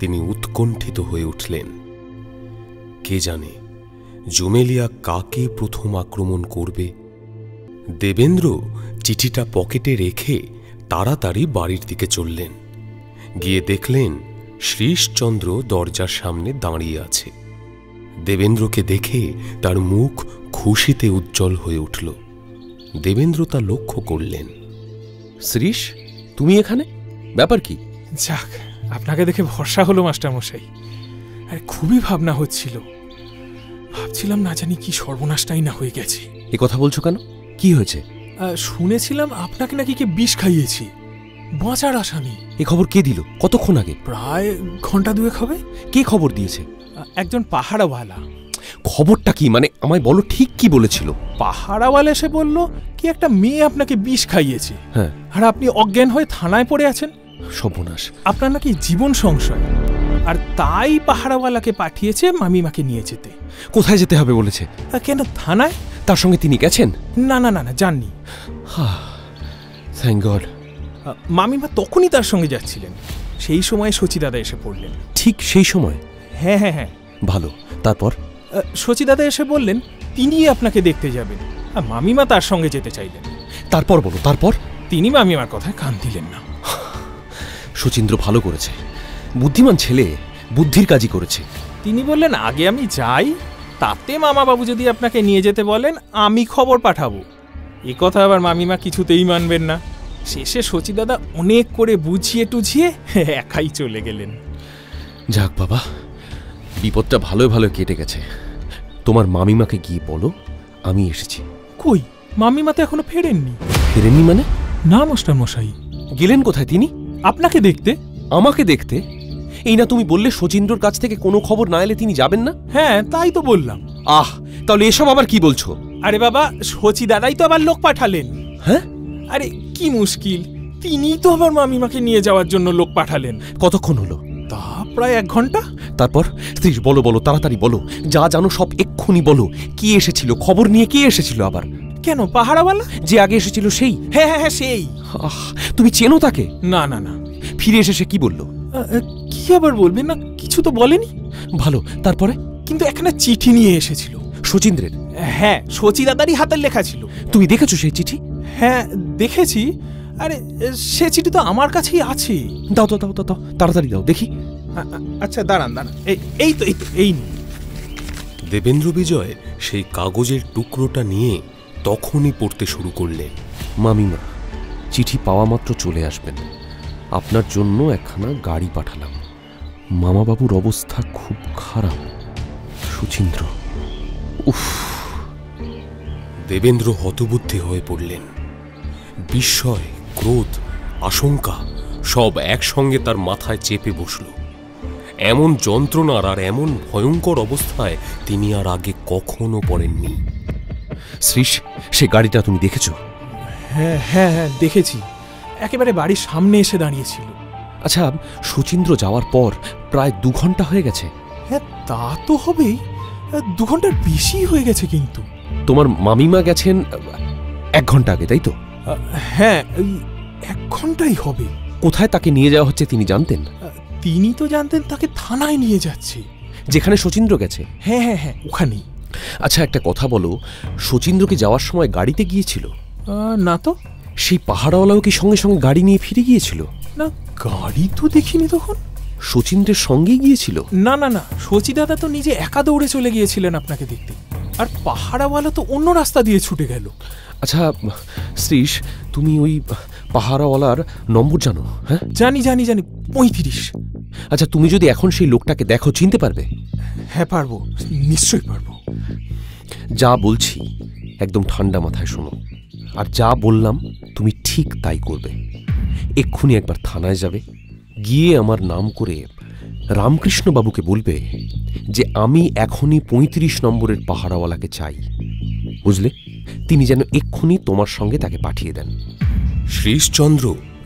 তিনি উৎকণ্ঠিত হয়ে উঠলেন। কে জানে জুমেলিয়া কাকে প্রথম আক্রমণ করবে। দেবেন্দ্র চিঠিটা পকেটে রেখে তাড়াতাড়ি বাড়ির দিকে চললেন। গিয়ে দেখলেন শ্রীশচন্দ্র দরজার সামনে দাঁড়িয়ে আছে। দেবেন্দ্রকে দেখে তার মুখ খুশিতে উজ্জ্বল হয়ে উঠল। দেবেন্দ্র তা লক্ষ্য করলেন। শ্রীশ, তুমি এখানে? ব্যাপার কি? যাক, আপনাকে দেখে ভরসা হলো মাস্টারমশাই। আর খুবই ভাবনা হচ্ছিল, ভাবছিলাম না জানি কি সর্বনাশটাই না হয়ে গেছে। এ কথা বলছো কেন? কি হয়েছে? শুনেছিলাম আপনাকে নাকি কে বিষ খাইয়েছি। বাঁচার আশা নেই। এ খবর কে দিল? কতক্ষণ আগে? প্রায় ঘন্টা দুয়েক হবে। কে খবর দিয়েছে? একজন পাহাড়াওয়ালা। খবরটা কি, মানে আমায় বলো, ঠিক কি বলেছিল? পাহাড়াওয়ালা এসে বলল কি একটা মেয়ে আপনাকে বিষ খাইয়েছে, হ্যাঁ, আর আপনি অজ্ঞান হয়ে থানায় পড়ে আছেন। সর্বনাশ। আপনার নাকি জীবন সংশয়, আর তাই পাহাড়াওয়ালাকে পাঠিয়েছে মামিমাকে নিয়ে যেতে। কোথায় যেতে হবে বলেছে? কেন, থানায়। তার সঙ্গে তিনি গেছেন? না না না না, যাননি। Thank god. মামিমা তখনই তার সঙ্গে যাচ্ছিলেন, সেই সময় সচিদাদা এসে পড়লেন। ঠিক সেই সময়? হ্যাঁ হ্যাঁ হ্যাঁ। ভালো, তারপর? সচিদাদা এসে বললেন তিনিই আপনাকে দেখতে যাবেন, আর মামিমা তার সঙ্গে যেতে চাইলেন। তারপর বলো, তারপর? তিনি মামিমার কথায় কান দিলেন না। শচীন্দ্র ভালো করেছে, বুদ্ধিমান ছেলে, বুদ্ধির কাজই করেছে। তিনি বললেন আগে আমি যাই, তাতে মামাবাবু যদি আপনাকে নিয়ে যেতে বলেন আমি খবর পাঠাবো। এ কথা আবার মামিমা কিছুতেই মানবেন না। শেষে সচিদাদা অনেক করে বুঝিয়ে টুঝিয়ে একাই চলে গেলেন। যাক বাবা, বিপদটা ভালোই ভালো কেটে গেছে। তোমার মামিমাকে গিয়ে বলো আমি এসেছি। কই, মামিমা তো এখনো ফেরেননি। ফেরেননি মানে? না মাস্টার মশাই। গেলেন কোথায় তিনি? আপনাকে দেখতে। আমাকে দেখতে? এই না তুমি বললে শচীন্দ্রর কাছ থেকে কোনো খবর না এলে তিনি যাবেন না? হ্যাঁ, তাই তো বললাম। আহ, তাহলে এসব আবার কি বলছো? আরে বাবা, সচিদাদাই তো আবার লোক পাঠালেন। হ্যাঁ? আরে কি মুশকিল, তিনিই তো আবার মামিমাকে নিয়ে যাওয়ার জন্য লোক পাঠালেন। কতক্ষণ হলো? তা প্রায় 1 ঘন্টা। তারপর? স্ত্রী, বলো বলো, তাড়াতাড়ি বলো, যা জানো সব এক্ষুনি বলো। কি এসেছিল? খবর নিয়ে কে এসেছিল আবার? কেন, পাহাড়াওয়ালা যে আগে এসেছিল সেই? হ্যাঁ হ্যাঁ হ্যাঁ, সেই। তুমি চেনো তাকে? না না না। ফিরে এসে সে কি বলল? কি আবার বলবেন, না কিছু তো বলেনি। ভালো, তারপরে? কিন্তু একখানা চিঠি নিয়ে এসেছিল। শচীন্দ্রের? হ্যাঁ, সচিদাদারই হাতের লেখা ছিল। তুমি দেখেছো সেই চিঠি? হ্যাঁ দেখেছি। আরে সে চিঠি তো আমার কাছেই আছে। দাও দাও দাও দাও, তাড়াতাড়ি দাও দেখি। আচ্ছা দাঁড়ান দাঁড়ান, এই তো এই। দেবেন্দ্র বিজয় সেই কাগজের টুকরোটা নিয়ে তখনই পড়তে শুরু করলেন। মামিমা, চিঠি পাওয়া মাত্র চলে আসবেন। আপনার জন্য একখানা গাড়ি পাঠালাম। মামাবাবুর অবস্থা খুব খারাপ। সুচিন্দ্র। উফ। দেবেন্দ্র হতবুদ্ধি হয়ে পড়লেন। বিস্ময়, ক্রোধ, আশঙ্কা সব একসঙ্গে তার মাথায় চেপে বসল। এমন যন্ত্রণার আর এমন ভয়ঙ্কর অবস্থায় তিনি আর আগে কখনো পড়েননি। শ্রীশ, সে গাড়িটা তুমি দেখেছো? হ্যাঁ হ্যাঁ হ্যাঁ, দেখেছি। একেবারে বাড়ির সামনে এসে দাঁড়িয়েছিল। আচ্ছা, সুচিন্দ্র যাওয়ার পর প্রায় 2 ঘন্টা হয়ে গেছে। হ্যাঁ, তা তো হবেই। 2 ঘন্টার বেশি হয়ে গেছে। কিন্তু তোমার মামিমা গেছেন 1 ঘন্টা আগে, তাই তো? হ্যাঁ, 1 ঘন্টাই হবে। কোথায় তাকে নিয়ে যাওয়া হচ্ছে তিনি জানতেন? তিনি তো জানতেন তাকে থানায় নিয়ে যাচ্ছে, যেখানে শচীন্দ্র গেছে। হ্যাঁ হ্যাঁ হ্যাঁ, ওখানেই। আচ্ছা, একটা কথা বলো, শচীন্দ্রকে যাওয়ার সময় গাড়িতে গিয়েছিল? না তো। সেই পাহাড়ওয়ালাও কি সঙ্গে সঙ্গে গাড়ি নিয়ে ফিরে গিয়েছিল? না, গাড়ি তো দেখিনি তখন। শচীন্দ্রের সঙ্গেই গিয়েছিল? না না না, সচিদাদা তো নিজে একা দৌড়ে চলে গিয়েছিলেন আপনাকে দেখতে, আর পাহাড়াওয়ালা তো অন্য রাস্তা দিয়ে ছুটে গেল। আচ্ছা শ্রীশ, তুমি ওই পাহাড়াওয়ালার নম্বর জানো? হ্যাঁ, জানি জানি জানি, 35। আচ্ছা, তুমি যদি এখন সেই লোকটাকে দেখো, চিনতে পারবে? হ্যাঁ পারবো, নিশ্চয়ই পারবো। যা বলছি একদম ঠান্ডা মাথায় শোনো, আর যা বললাম তুমি ঠিক তাই করবে। এক্ষুনি একবার থানায় যাবে, গিয়ে আমার নাম করে রামকৃষ্ণবাবুকে বলবে যে আমি এখনই 35 নম্বরের পাহাড়াওয়ালাকে চাই, বুঝলে? তিনি যেন এক্ষুনি তোমার সঙ্গে তাকে পাঠিয়ে দেন। শ্রীশচন্দ্র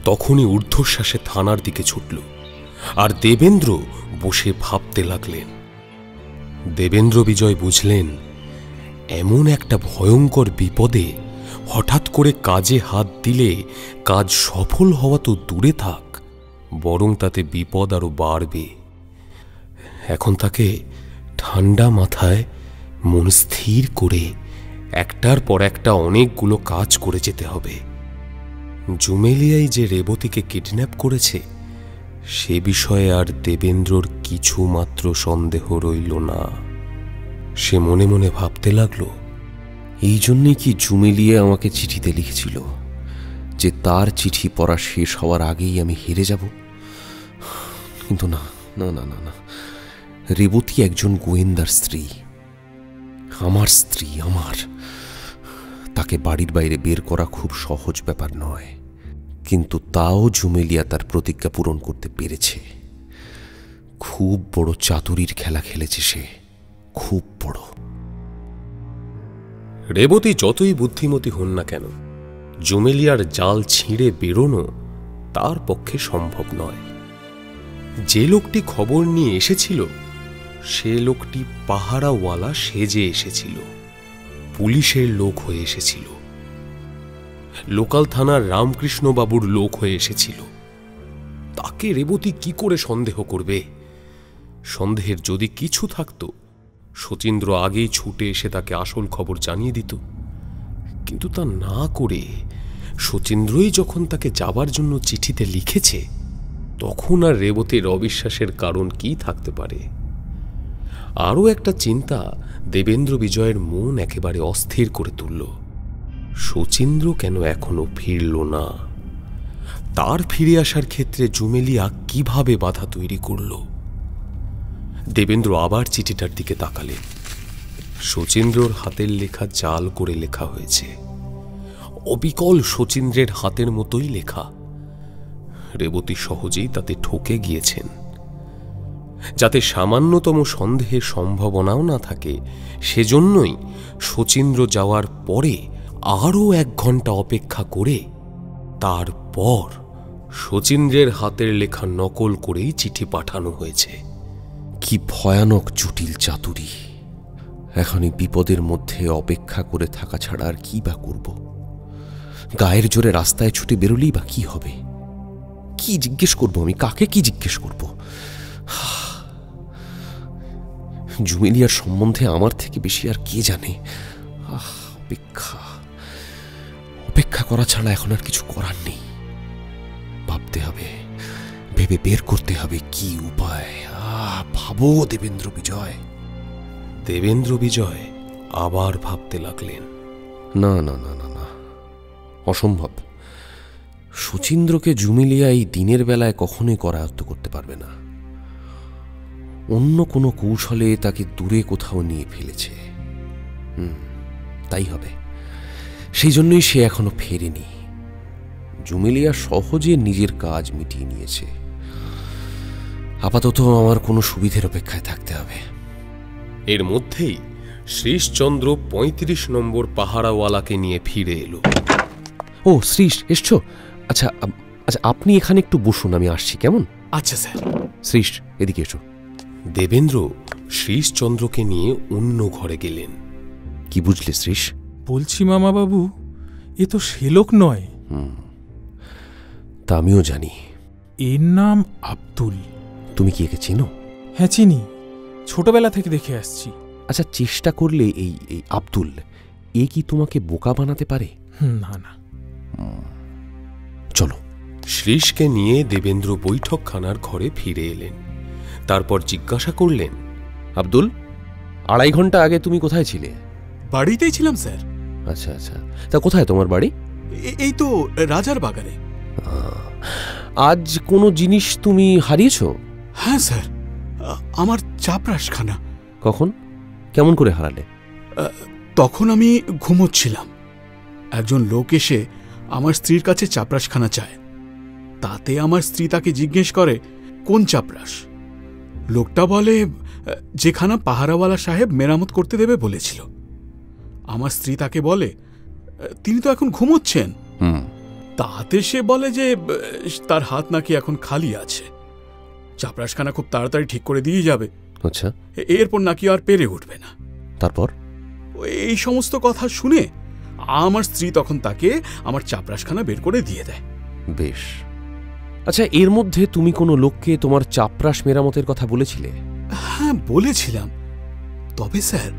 তখনই ঊর্ধ্বশ্বাসে থানার দিকে ছুটল, আর দেবেন্দ্র বসে ভাবতে লাগলেন। দেবেন্দ্র বিজয় বুঝলেন এমন একটা ভয়ঙ্কর বিপদে হঠাৎ করে কাজে হাত দিলে কাজ সফল হওয়া তো দূরে থাক, বরং তাতে বিপদ আরো বাড়বে। এখন তাকে ঠান্ডা মাথায় মন স্থির করে একটার পর একটা অনেকগুলো কাজ করে যেতে হবে। জুমেলিয়াই যে রেবতীকে কিডন্যাপ করেছে সে বিষয়ে আর দেবেন্দ্রর কিছু মাত্র সন্দেহ রইল না। সে মনে মনে ভাবতে লাগলো, এই জন্যই কি জুমেলিয়া আমাকে চিঠিতে লিখেছিল যে তার চিঠি পড়া শেষ হওয়ার আগেই আমি হেরে যাব? কিন্তু না না না না না, রেবতী একজন গোয়েন্দার স্ত্রী, আমার স্ত্রী, আমার। তাকে বাড়ির বাইরে বের করা খুব সহজ ব্যাপার নয়। কিন্তু তাও ঝুমেলিয়া তার প্রতিজ্ঞা পূরণ করতে পেরেছে। খুব বড় চাতুরীর খেলা খেলেছে সে, খুব বড়। রেবতী যতই বুদ্ধিমতী হন না কেন, ঝুমেলিয়ার জাল ছিঁড়ে বেরোনো তার পক্ষে সম্ভব নয়। যে লোকটি খবর নিয়ে এসেছিল সে লোকটি পাহারাওয়ালা সেজে এসেছিল, পুলিশের লোক হয়ে এসেছিল, লোকাল থানার রামকৃষ্ণবাবুর লোক হয়ে এসেছিল। তাকে রেবতী কি করে সন্দেহ করবে? সন্দেহের যদি কিছু থাকত, শচীন্দ্র আগেই ছুটে এসে তাকে আসল খবর জানিয়ে দিত। কিন্তু তা না করে শচীন্দ্রই যখন তাকে যাবার জন্য চিঠিতে লিখেছে, তখন আর রেবতীর অবিশ্বাসের কারণ কি থাকতে পারে? আরও একটা চিন্তা দেবেন্দ্র বিজয়ের মন একেবারে অস্থির করে তুলল। শচীন্দ্র কেন এখনো ফিরল না? তার ফিরে আসার ক্ষেত্রে ঝুমেলিয়া কিভাবে বাধা তৈরি করল? দেবেন্দ্র আবার চিঠিটার দিকে তাকালেন। শচীন্দ্রর হাতের লেখা জাল করে লেখা হয়েছে, অবিকল শচীন্দ্রের হাতের মতোই লেখা। রেবতী সহজেই তাতে ঠকে গিয়েছেন। যাতে সামান্যতম সন্দেহের সম্ভাবনাও না থাকে, সেজন্যই শচীন্দ্র যাওয়ার পরে আরও 1 ঘন্টা অপেক্ষা করে তারপর শচীন্দ্রের হাতের লেখা নকল করেই চিঠি পাঠানো হয়েছে। কি ভয়ানক জটিল চাতুরী! এখন এই বিপদের মধ্যে অপেক্ষা করে থাকা ছাড়া আর কি বা করব? গায়ের জোরে রাস্তায় ছুটে বেরোলেই বা কি হবে? কি জিজ্ঞেস করব আমি? কাকে কি জিজ্ঞেস করব? ঝুমেলিয়ার সম্বন্ধে আমার থেকে বেশি আর কে জানে? অপেক্ষা অপেক্ষা করা ছাড়া এখন আর কিছু করার নেই। ভাবতে হবে, ভেবে বের করতে হবে কি উপায়। ভাবো দেবেন্দ্র বিজয়। দেবেন্দ্র বিজয় আবার ভাবতে লাগলেন। না না না না না, অসম্ভব। শচীন্দ্রকে ঝুমেলিয়া এই দিনের বেলায় কখনোই করায়ত্ত করতে পারবে না। অন্য কোনো কৌশলে তাকে দূরে কোথাও নিয়ে ফেলেছে। তাই হবে। সেই জন্যই সে এখনো ফেরেনি। ঝুমেলিয়া সহজে নিজের কাজ মিটিয়ে নিয়েছে। আপাতত আমার কোনো সুবিধের অপেক্ষায় থাকতে হবে। এর মধ্যেই শ্রীশচন্দ্র 35 নম্বর পাহারাওয়ালাকে নিয়ে ফিরে এলো। ও শ্রীশ, এসছো? আচ্ছা আচ্ছা, আপনি এখানে একটু বসুন, আমি আসছি, কেমন? আচ্ছা স্যার। শ্রীশ, এদিকে এসো। দেবেন্দ্র শ্রীশচন্দ্রকে নিয়ে অন্য ঘরে গেলেন। কি বুঝলে শ্রীশ? বলছি মামাবাবু, এ তো সে লোক নয়। তা আমিও জানি। এর নাম আব্দুল। তুমি কি একে চেনো? হ্যাঁ চিনি, ছোটবেলা থেকে দেখে আসছি। আচ্ছা, চেষ্টা করলে এই আব্দুল এ কি তোমাকে বোকা বানাতে পারে? না না। চলো। শ্রীশকে নিয়ে দেবেন্দ্র বৈঠকখানার ঘরে ফিরে এলেন। তারপর জিজ্ঞাসা করলেন, আব্দুল, 2.5 ঘন্টা আগে তুমি কোথায় ছিলে? বাড়িতেই ছিলাম স্যার। আচ্ছা আচ্ছা, তা কোথায় তোমার বাড়ি? এই তো রাজার বাগানে। আজ কোনো জিনিস তুমি হারিয়েছো? হ্যাঁ স্যার, আমার চাপরাশখানা। কখন, কেমন করে হারালে? তখন আমি ঘুমোচ্ছিলাম। একজন লোক এসে আমার স্ত্রীর কাছে চাপরাশখানা চায়। তাতে আমার স্ত্রী তাকে জিজ্ঞেস করে কোন চাপরাশ। লোকটা বলে যেখানা পাহারাওয়ালা সাহেব মেরামত করতে দেবে বলেছিল। আমার স্ত্রী তাকে বলে তিনি তো এখন ঘুমোচ্ছেন। তাতে সে বলে যে তার হাত নাকি এখন খালি আছে, চাপরাশখানা খুব তাড়াতাড়ি ঠিক করে দিয়ে যাবে। আচ্ছা, এরপর নাকি আর পেরে উঠবে না। তারপর এই সমস্ত কথা শুনে আমার স্ত্রী তখন তাকে আমার চাপরাশখানা বের করে দিয়ে দেয়। বেশ। আচ্ছা, এর মধ্যে তুমি কোনো লোককে তোমার চাপরাশ মেরামতের কথা বলেছিলে? হ্যাঁ বলেছিলাম, তবে স্যার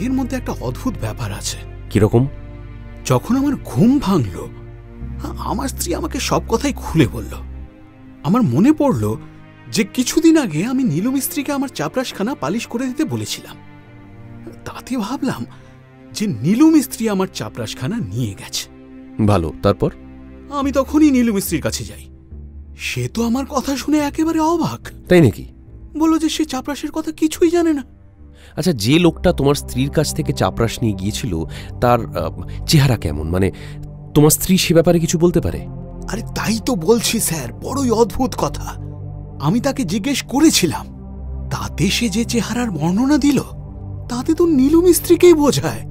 এর মধ্যে একটা অদ্ভুত ব্যাপার আছে। কিরকম? যখন আমার ঘুম ভাঙল, আমার স্ত্রী আমাকে সব কথাই খুলে বলল। আমার মনে পড়ল যে কিছুদিন আগে আমি নীলু মিস্ত্রিকে আমার চাপরাশখানা পালিশ করে দিতে বলেছিলাম। তাতে ভাবলাম যে নীলু মিস্ত্রি আমার চাপরাশখানা নিয়ে গেছে। ভালো, তারপর? আমি তখনই নীলু মিস্ত্রির কাছে যাই। সে তো আমার কথা শুনে একেবারে অবাক। তাই নাকি? বলল যে সে চাপরাশের কথা কিছুই জানে না। আচ্ছা, যে লোকটা তোমার স্ত্রীর কাছ থেকে চাপরাশ নিয়ে গিয়েছিল তার চেহারা কেমন? মানে তোমার স্ত্রী সে ব্যাপারে কিছু বলতে পারে? আরে তাই তো বলছি স্যার, বড়ই অদ্ভুত কথা। আমি তাকে জিজ্ঞেস করেছিলাম, তাতে সে যে চেহারার বর্ণনা দিল তাতে তো নীলু মিস্ত্রিকেই বোঝায়।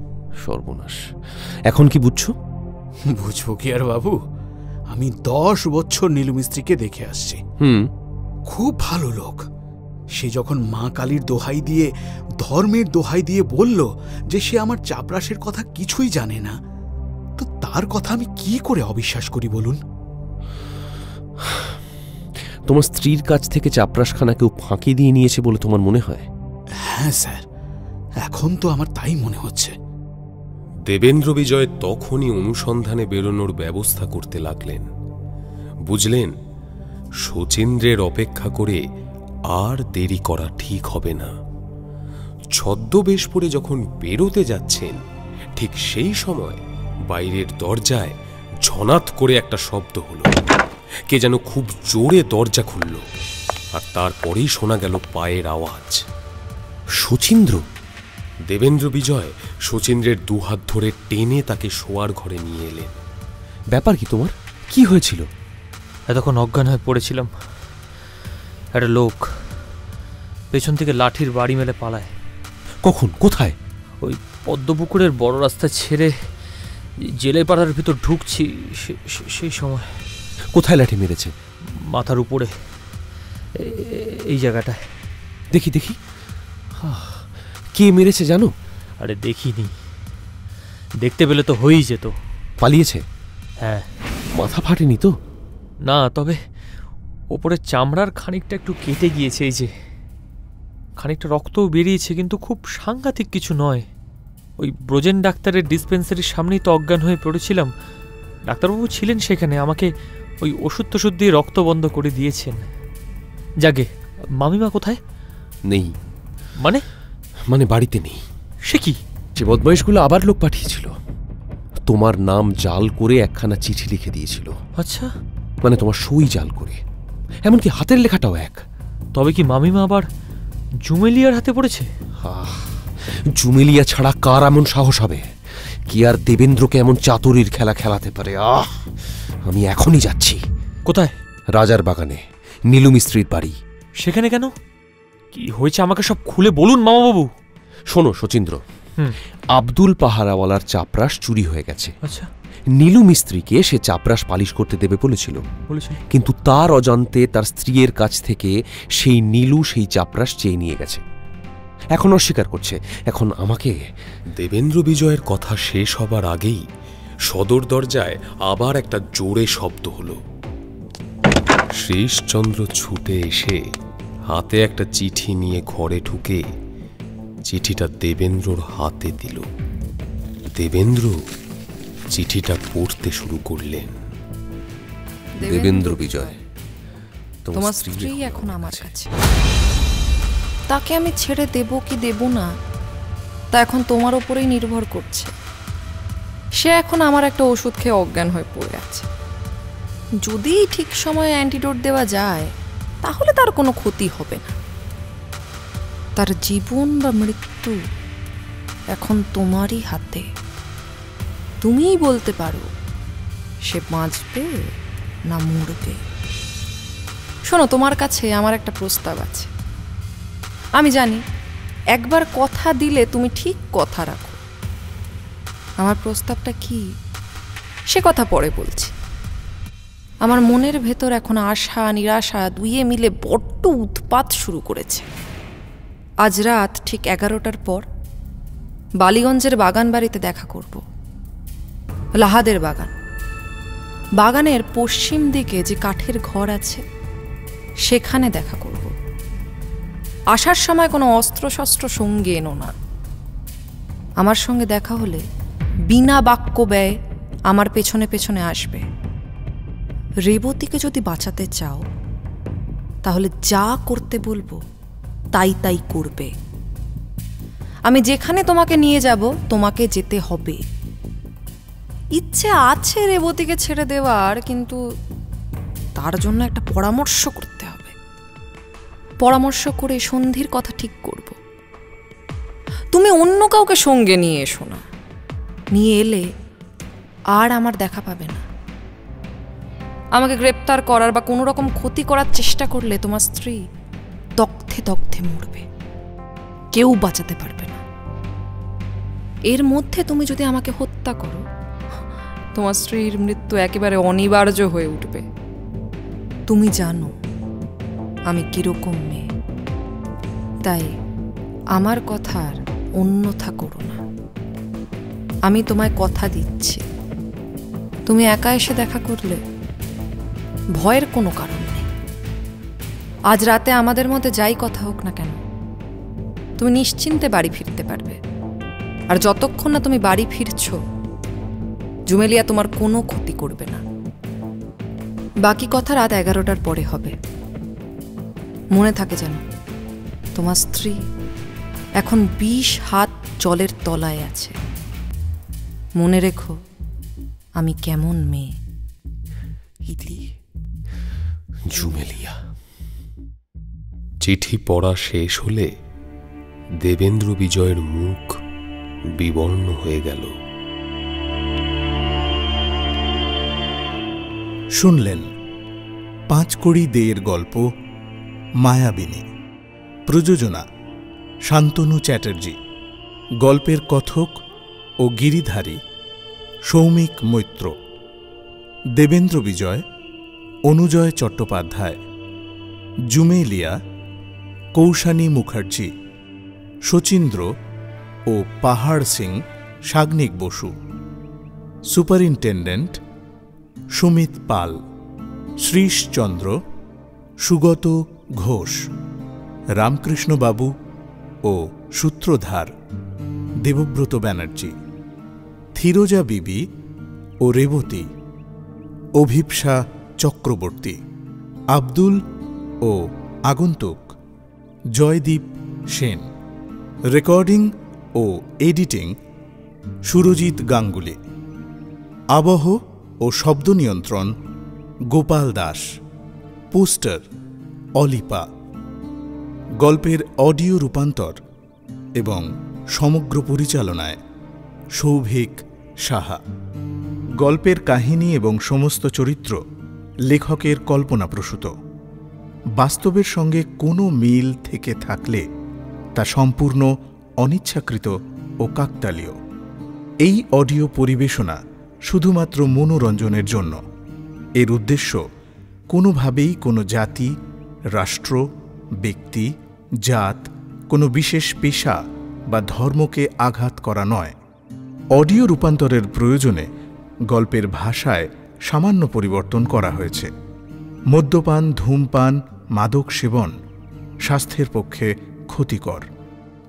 সর্বনাশ, এখন কি বুঝছো? বুঝবো কি আর বাবু, আমি 10 বছর নীলু মিস্ত্রিকে দেখে আসছি। খুব ভালো লোক। সে যখন মা কালীর দোহাই দিয়ে, ধর্মের দোহাই দিয়ে বলল যে সে আমার চাপরাশের কথা কিছুই জানে না, তো তার কথা আমি কি করে অবিশ্বাস করি বলুন? তোমার স্ত্রীর কাছ থেকে চাপরাশখানা কেউ ফাঁকি দিয়ে নিয়েছে বলে তোমার মনে হয়? হ্যাঁ স্যার, এখন তো আমার তাই মনে হচ্ছে। দেবেন্দ্র বিজয় তখনই অনুসন্ধানে বেরোনোর ব্যবস্থা করতে লাগলেন। বুঝলেন, শচীন্দ্রের অপেক্ষা করে আর দেরি করা ঠিক হবে না। ছদ্মবেশ পরে যখন বেরোতে যাচ্ছেন, ঠিক সেই সময় বাইরের দরজায় ঝনাত করে একটা শব্দ হলো। কে যেন খুব জোরে দরজা খুলল, আর তারপরেই শোনা গেল পায়ের আওয়াজ। শচীন্দ্র! দেবেন্দ্র বিজয় শচীন্দ্রের দুহাত ধরে টেনে তাকে শোয়ার ঘরে নিয়ে এলেন। ব্যাপার কি তোমার? কি হয়েছিল? এতক্ষণ অজ্ঞান হয়ে পড়েছিলাম। একটা লোক পেছন থেকে লাঠির বাড়ি মেলে পালায়। কখন? কোথায়? ওই পদ্মপুকুরের বড় রাস্তা ছেড়ে জেলে পাড়ার ভিতর ঢুকছি সেই সময়। কোথায় লাঠি মেরেছে? মাথার উপরে, এই জায়গাটায়। দেখি দেখি, কে মেরেছে জানো? আরে দেখিনি, দেখতে পেলে তো হয়েই যেত। পালিয়েছে? হ্যাঁ। মাথা ফাটেনি তো? না, তবে ওপরের চামড়ার খানিকটা একটু কেটে গিয়েছে, এই যে খানিকটা রক্তও বেরিয়েছে, কিন্তু খুব সাংঘাতিক কিছু নয়। ওই ব্রজেন ডাক্তারের ডিসপেন্সারির সামনেই তো অজ্ঞান হয়ে পড়েছিলাম। ডাক্তারবাবু ছিলেন সেখানে, আমাকে ওই ওষুধ টষুধ দিয়ে রক্ত বন্ধ করে দিয়েছেন। যাগে, মামিমা কোথায়? নেই। মানে বাড়িতে নেই। সে কি? যে বদমাইশগুলো আবার লোক পাঠিয়েছিল, তোমার নাম জাল করে একখানা চিঠি লিখে দিয়েছিল। আচ্ছা, মানে তোমার সই জাল করে, এমনকি হাতের লেখাটাও এক। তবে কি মামিমা আবার জুমেলিয়ার হাতে পড়েছে? জুমেলিয়া ছাড়া কার এমন সাহস হবে? কি আর দেবেন্দ্রকে এমন চাতুরির খেলা খেলাতে পারে? আমি এখনই যাচ্ছি। কোথায়? রাজার বাগানে, নীলু মিস্ত্রির বাড়ি। সেখানে কেন? কি হয়েছে আমাকে সব খুলে বলুন মামাবাবু। শোনো শচীন্দ্র, আব্দুল পাহারাওয়ালার চাপরাশ চুরি হয়ে গেছে। আচ্ছা। নীলু মিস্ত্রিকে সে চাপরাশ পালিশ করতে দেবে বলেছিল, কিন্তু তার অজান্তে তার স্ত্রীর কাছ থেকে সেই নীলু সেই চাপরাশ চেয়ে নিয়ে গেছে। এখন অস্বীকার করছে। এখন আমাকে... দেবেন্দ্র বিজয়ের কথা শেষ হবার আগেই সদর দরজায় আবার একটা জোরে শব্দ হলো। শ্রীশচন্দ্র ছুটে এসে হাতে একটা চিঠি নিয়ে ঘরে ঢুকে চিঠিটা দেবেন্দ্রর হাতে দিল। দেবেন্দ্র চিঠিটা পড়তে শুরু করলেন। দেবেন্দ্র বিজয়, তোমার স্ত্রী এখন আমার কাছে। তাকে আমি ছেড়ে দেব কি দেব না, তা এখন তোমার ওপরেই নির্ভর করছে। সে এখন আমার একটা ওষুধ খেয়ে অজ্ঞান হয়ে পড়ে আছে। যদি ঠিক সময়ে অ্যান্টিডোট দেওয়া যায় তাহলে তার কোনো ক্ষতি হবে না। তার জীবন বা মৃত্যু এখন তোমারই হাতে। তুমিই বলতে পারো সে বাঁচবে না মরবে। শোনো, তোমার কাছে আমার একটা প্রস্তাব আছে। আমি জানি একবার কথা দিলে তুমি ঠিক কথা রাখো। আমার প্রস্তাবটা কি সে কথা পরে বলছি। আমার মনের ভেতর এখন আশা নিরাশা দুইয়ে মিলে বড্ড উৎপাত শুরু করেছে। আজ রাত ঠিক 11টার পর বালিগঞ্জের বাগান বাড়িতে দেখা করব। লাহাদের বাগান। বাগানের পশ্চিম দিকে যে কাঠের ঘর আছে সেখানে দেখা করব। আসার সময় কোনো অস্ত্রশস্ত্র সঙ্গে এনো না। আমার সঙ্গে দেখা হলে বিনা বাক্য ব্যয় আমার পেছনে পেছনে আসবে। রেবতীকে যদি বাঁচাতে চাও তাহলে যা করতে বলবো তাই তাই করবে। আমি যেখানে তোমাকে নিয়ে যাব তোমাকে যেতে হবে। ইচ্ছে আছে রেবতীকে ছেড়ে দেওয়ার, কিন্তু তার জন্য একটা পরামর্শ করতে হবে। পরামর্শ করে সন্ধির কথা ঠিক করব। তুমি অন্য কাউকে সঙ্গে নিয়ে এসো না। নিয়ে এলে আর আমার দেখা পাবে না। আমাকে গ্রেপ্তার করার বা কোনো রকম ক্ষতি করার চেষ্টা করলে তোমার স্ত্রী দগ্ধে দগ্ধে মরবে, কেউ বাঁচাতে পারবে না। এর মধ্যে তুমি যদি আমাকে হত্যা করো, তোমার স্ত্রীর মৃত্যু একেবারে অনিবার্য হয়ে উঠবে। তুমি জানো আমি কিরকম মেয়ে, তাই আমার কথার অন্যথা করো না। আমি তোমায় কথা দিচ্ছি, তুমি একা এসে দেখা করলে ভয়ের কোনো কারণ নেই। আজ রাতে আমাদের মধ্যে যাই কথা হোক না কেন, তুমি নিশ্চিন্তে বাড়ি ফিরতে পারবে। আর যতক্ষণ না তুমি বাড়ি ফিরছ, জুমেলিয়া তোমার কোনো ক্ষতি করবে না। বাকি কথা রাত 11টার পরে হবে। মনে থাকে যেন, তোমার স্ত্রী এখন 20 হাত জলের তলায় আছে। মনে রেখো আমি কেমন মেয়ে। ইতি, জুমেলিয়া। চিঠি পড়া শেষ হলে দেবেন্দ্র বিজয়ের মুখ বিবর্ণ হয়ে গেল। শুনলেন পাঁচকড়ি দেয়ের গল্প মায়াবিনী। প্রযোজনা শান্তনু চ্যাটার্জি। গল্পের কথক ও গিরিধারী সৌমিক মৈত্র। দেবেন্দ্র বিজয় অনুজয় চট্টোপাধ্যায়। জুমেলিয়া কৌশানী মুখার্জি। শচীন্দ্র ও পাহাড় সিং সাগ্নিক বসু। সুপারিনটেন্ডেন্ট সুমিত পাল। শ্রীশচন্দ্র সুগত ঘোষ। রামকৃষ্ণবাবু ও সূত্রধার দেবব্রত ব্যানার্জি। থিরোজা বিবি ও রেবতী অভিপ্সা চক্রবর্তী। আব্দুল ও আগন্তুক জয়দীপ সেন। রেকর্ডিং ও এডিটিং সুরজিৎ গাঙ্গুলি। আবহ ও শব্দ নিয়ন্ত্রণ গোপাল দাস। পোস্টার অলিপা। গল্পের অডিও রূপান্তর এবং সমগ্র পরিচালনায় সৌভিক সাহা। গল্পের কাহিনী এবং সমস্ত চরিত্র লেখকের কল্পনাপ্রসূত। বাস্তবের সঙ্গে কোনো মিল থেকে থাকলে তা সম্পূর্ণ অনিচ্ছাকৃত ও কাকতালীয়। এই অডিও পরিবেশনা শুধুমাত্র মনোরঞ্জনের জন্য। এর উদ্দেশ্য কোনোভাবেই কোনো জাতি, রাষ্ট্র, ব্যক্তি, জাত, কোনো বিশেষ পেশা বা ধর্মকে আঘাত করা নয়। অডিও রূপান্তরের প্রয়োজনে গল্পের ভাষায় সামান্য পরিবর্তন করা হয়েছে। মদ্যপান, ধূমপান, মাদক সেবন স্বাস্থ্যের পক্ষে ক্ষতিকর।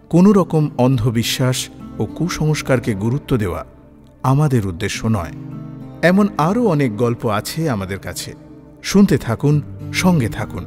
কোনো রকম অন্ধবিশ্বাস ও কুসংস্কারকে গুরুত্ব দেওয়া আমাদের উদ্দেশ্য নয়। এমন আরও অনেক গল্প আছে আমাদের কাছে। শুনতে থাকুন, সঙ্গে থাকুন।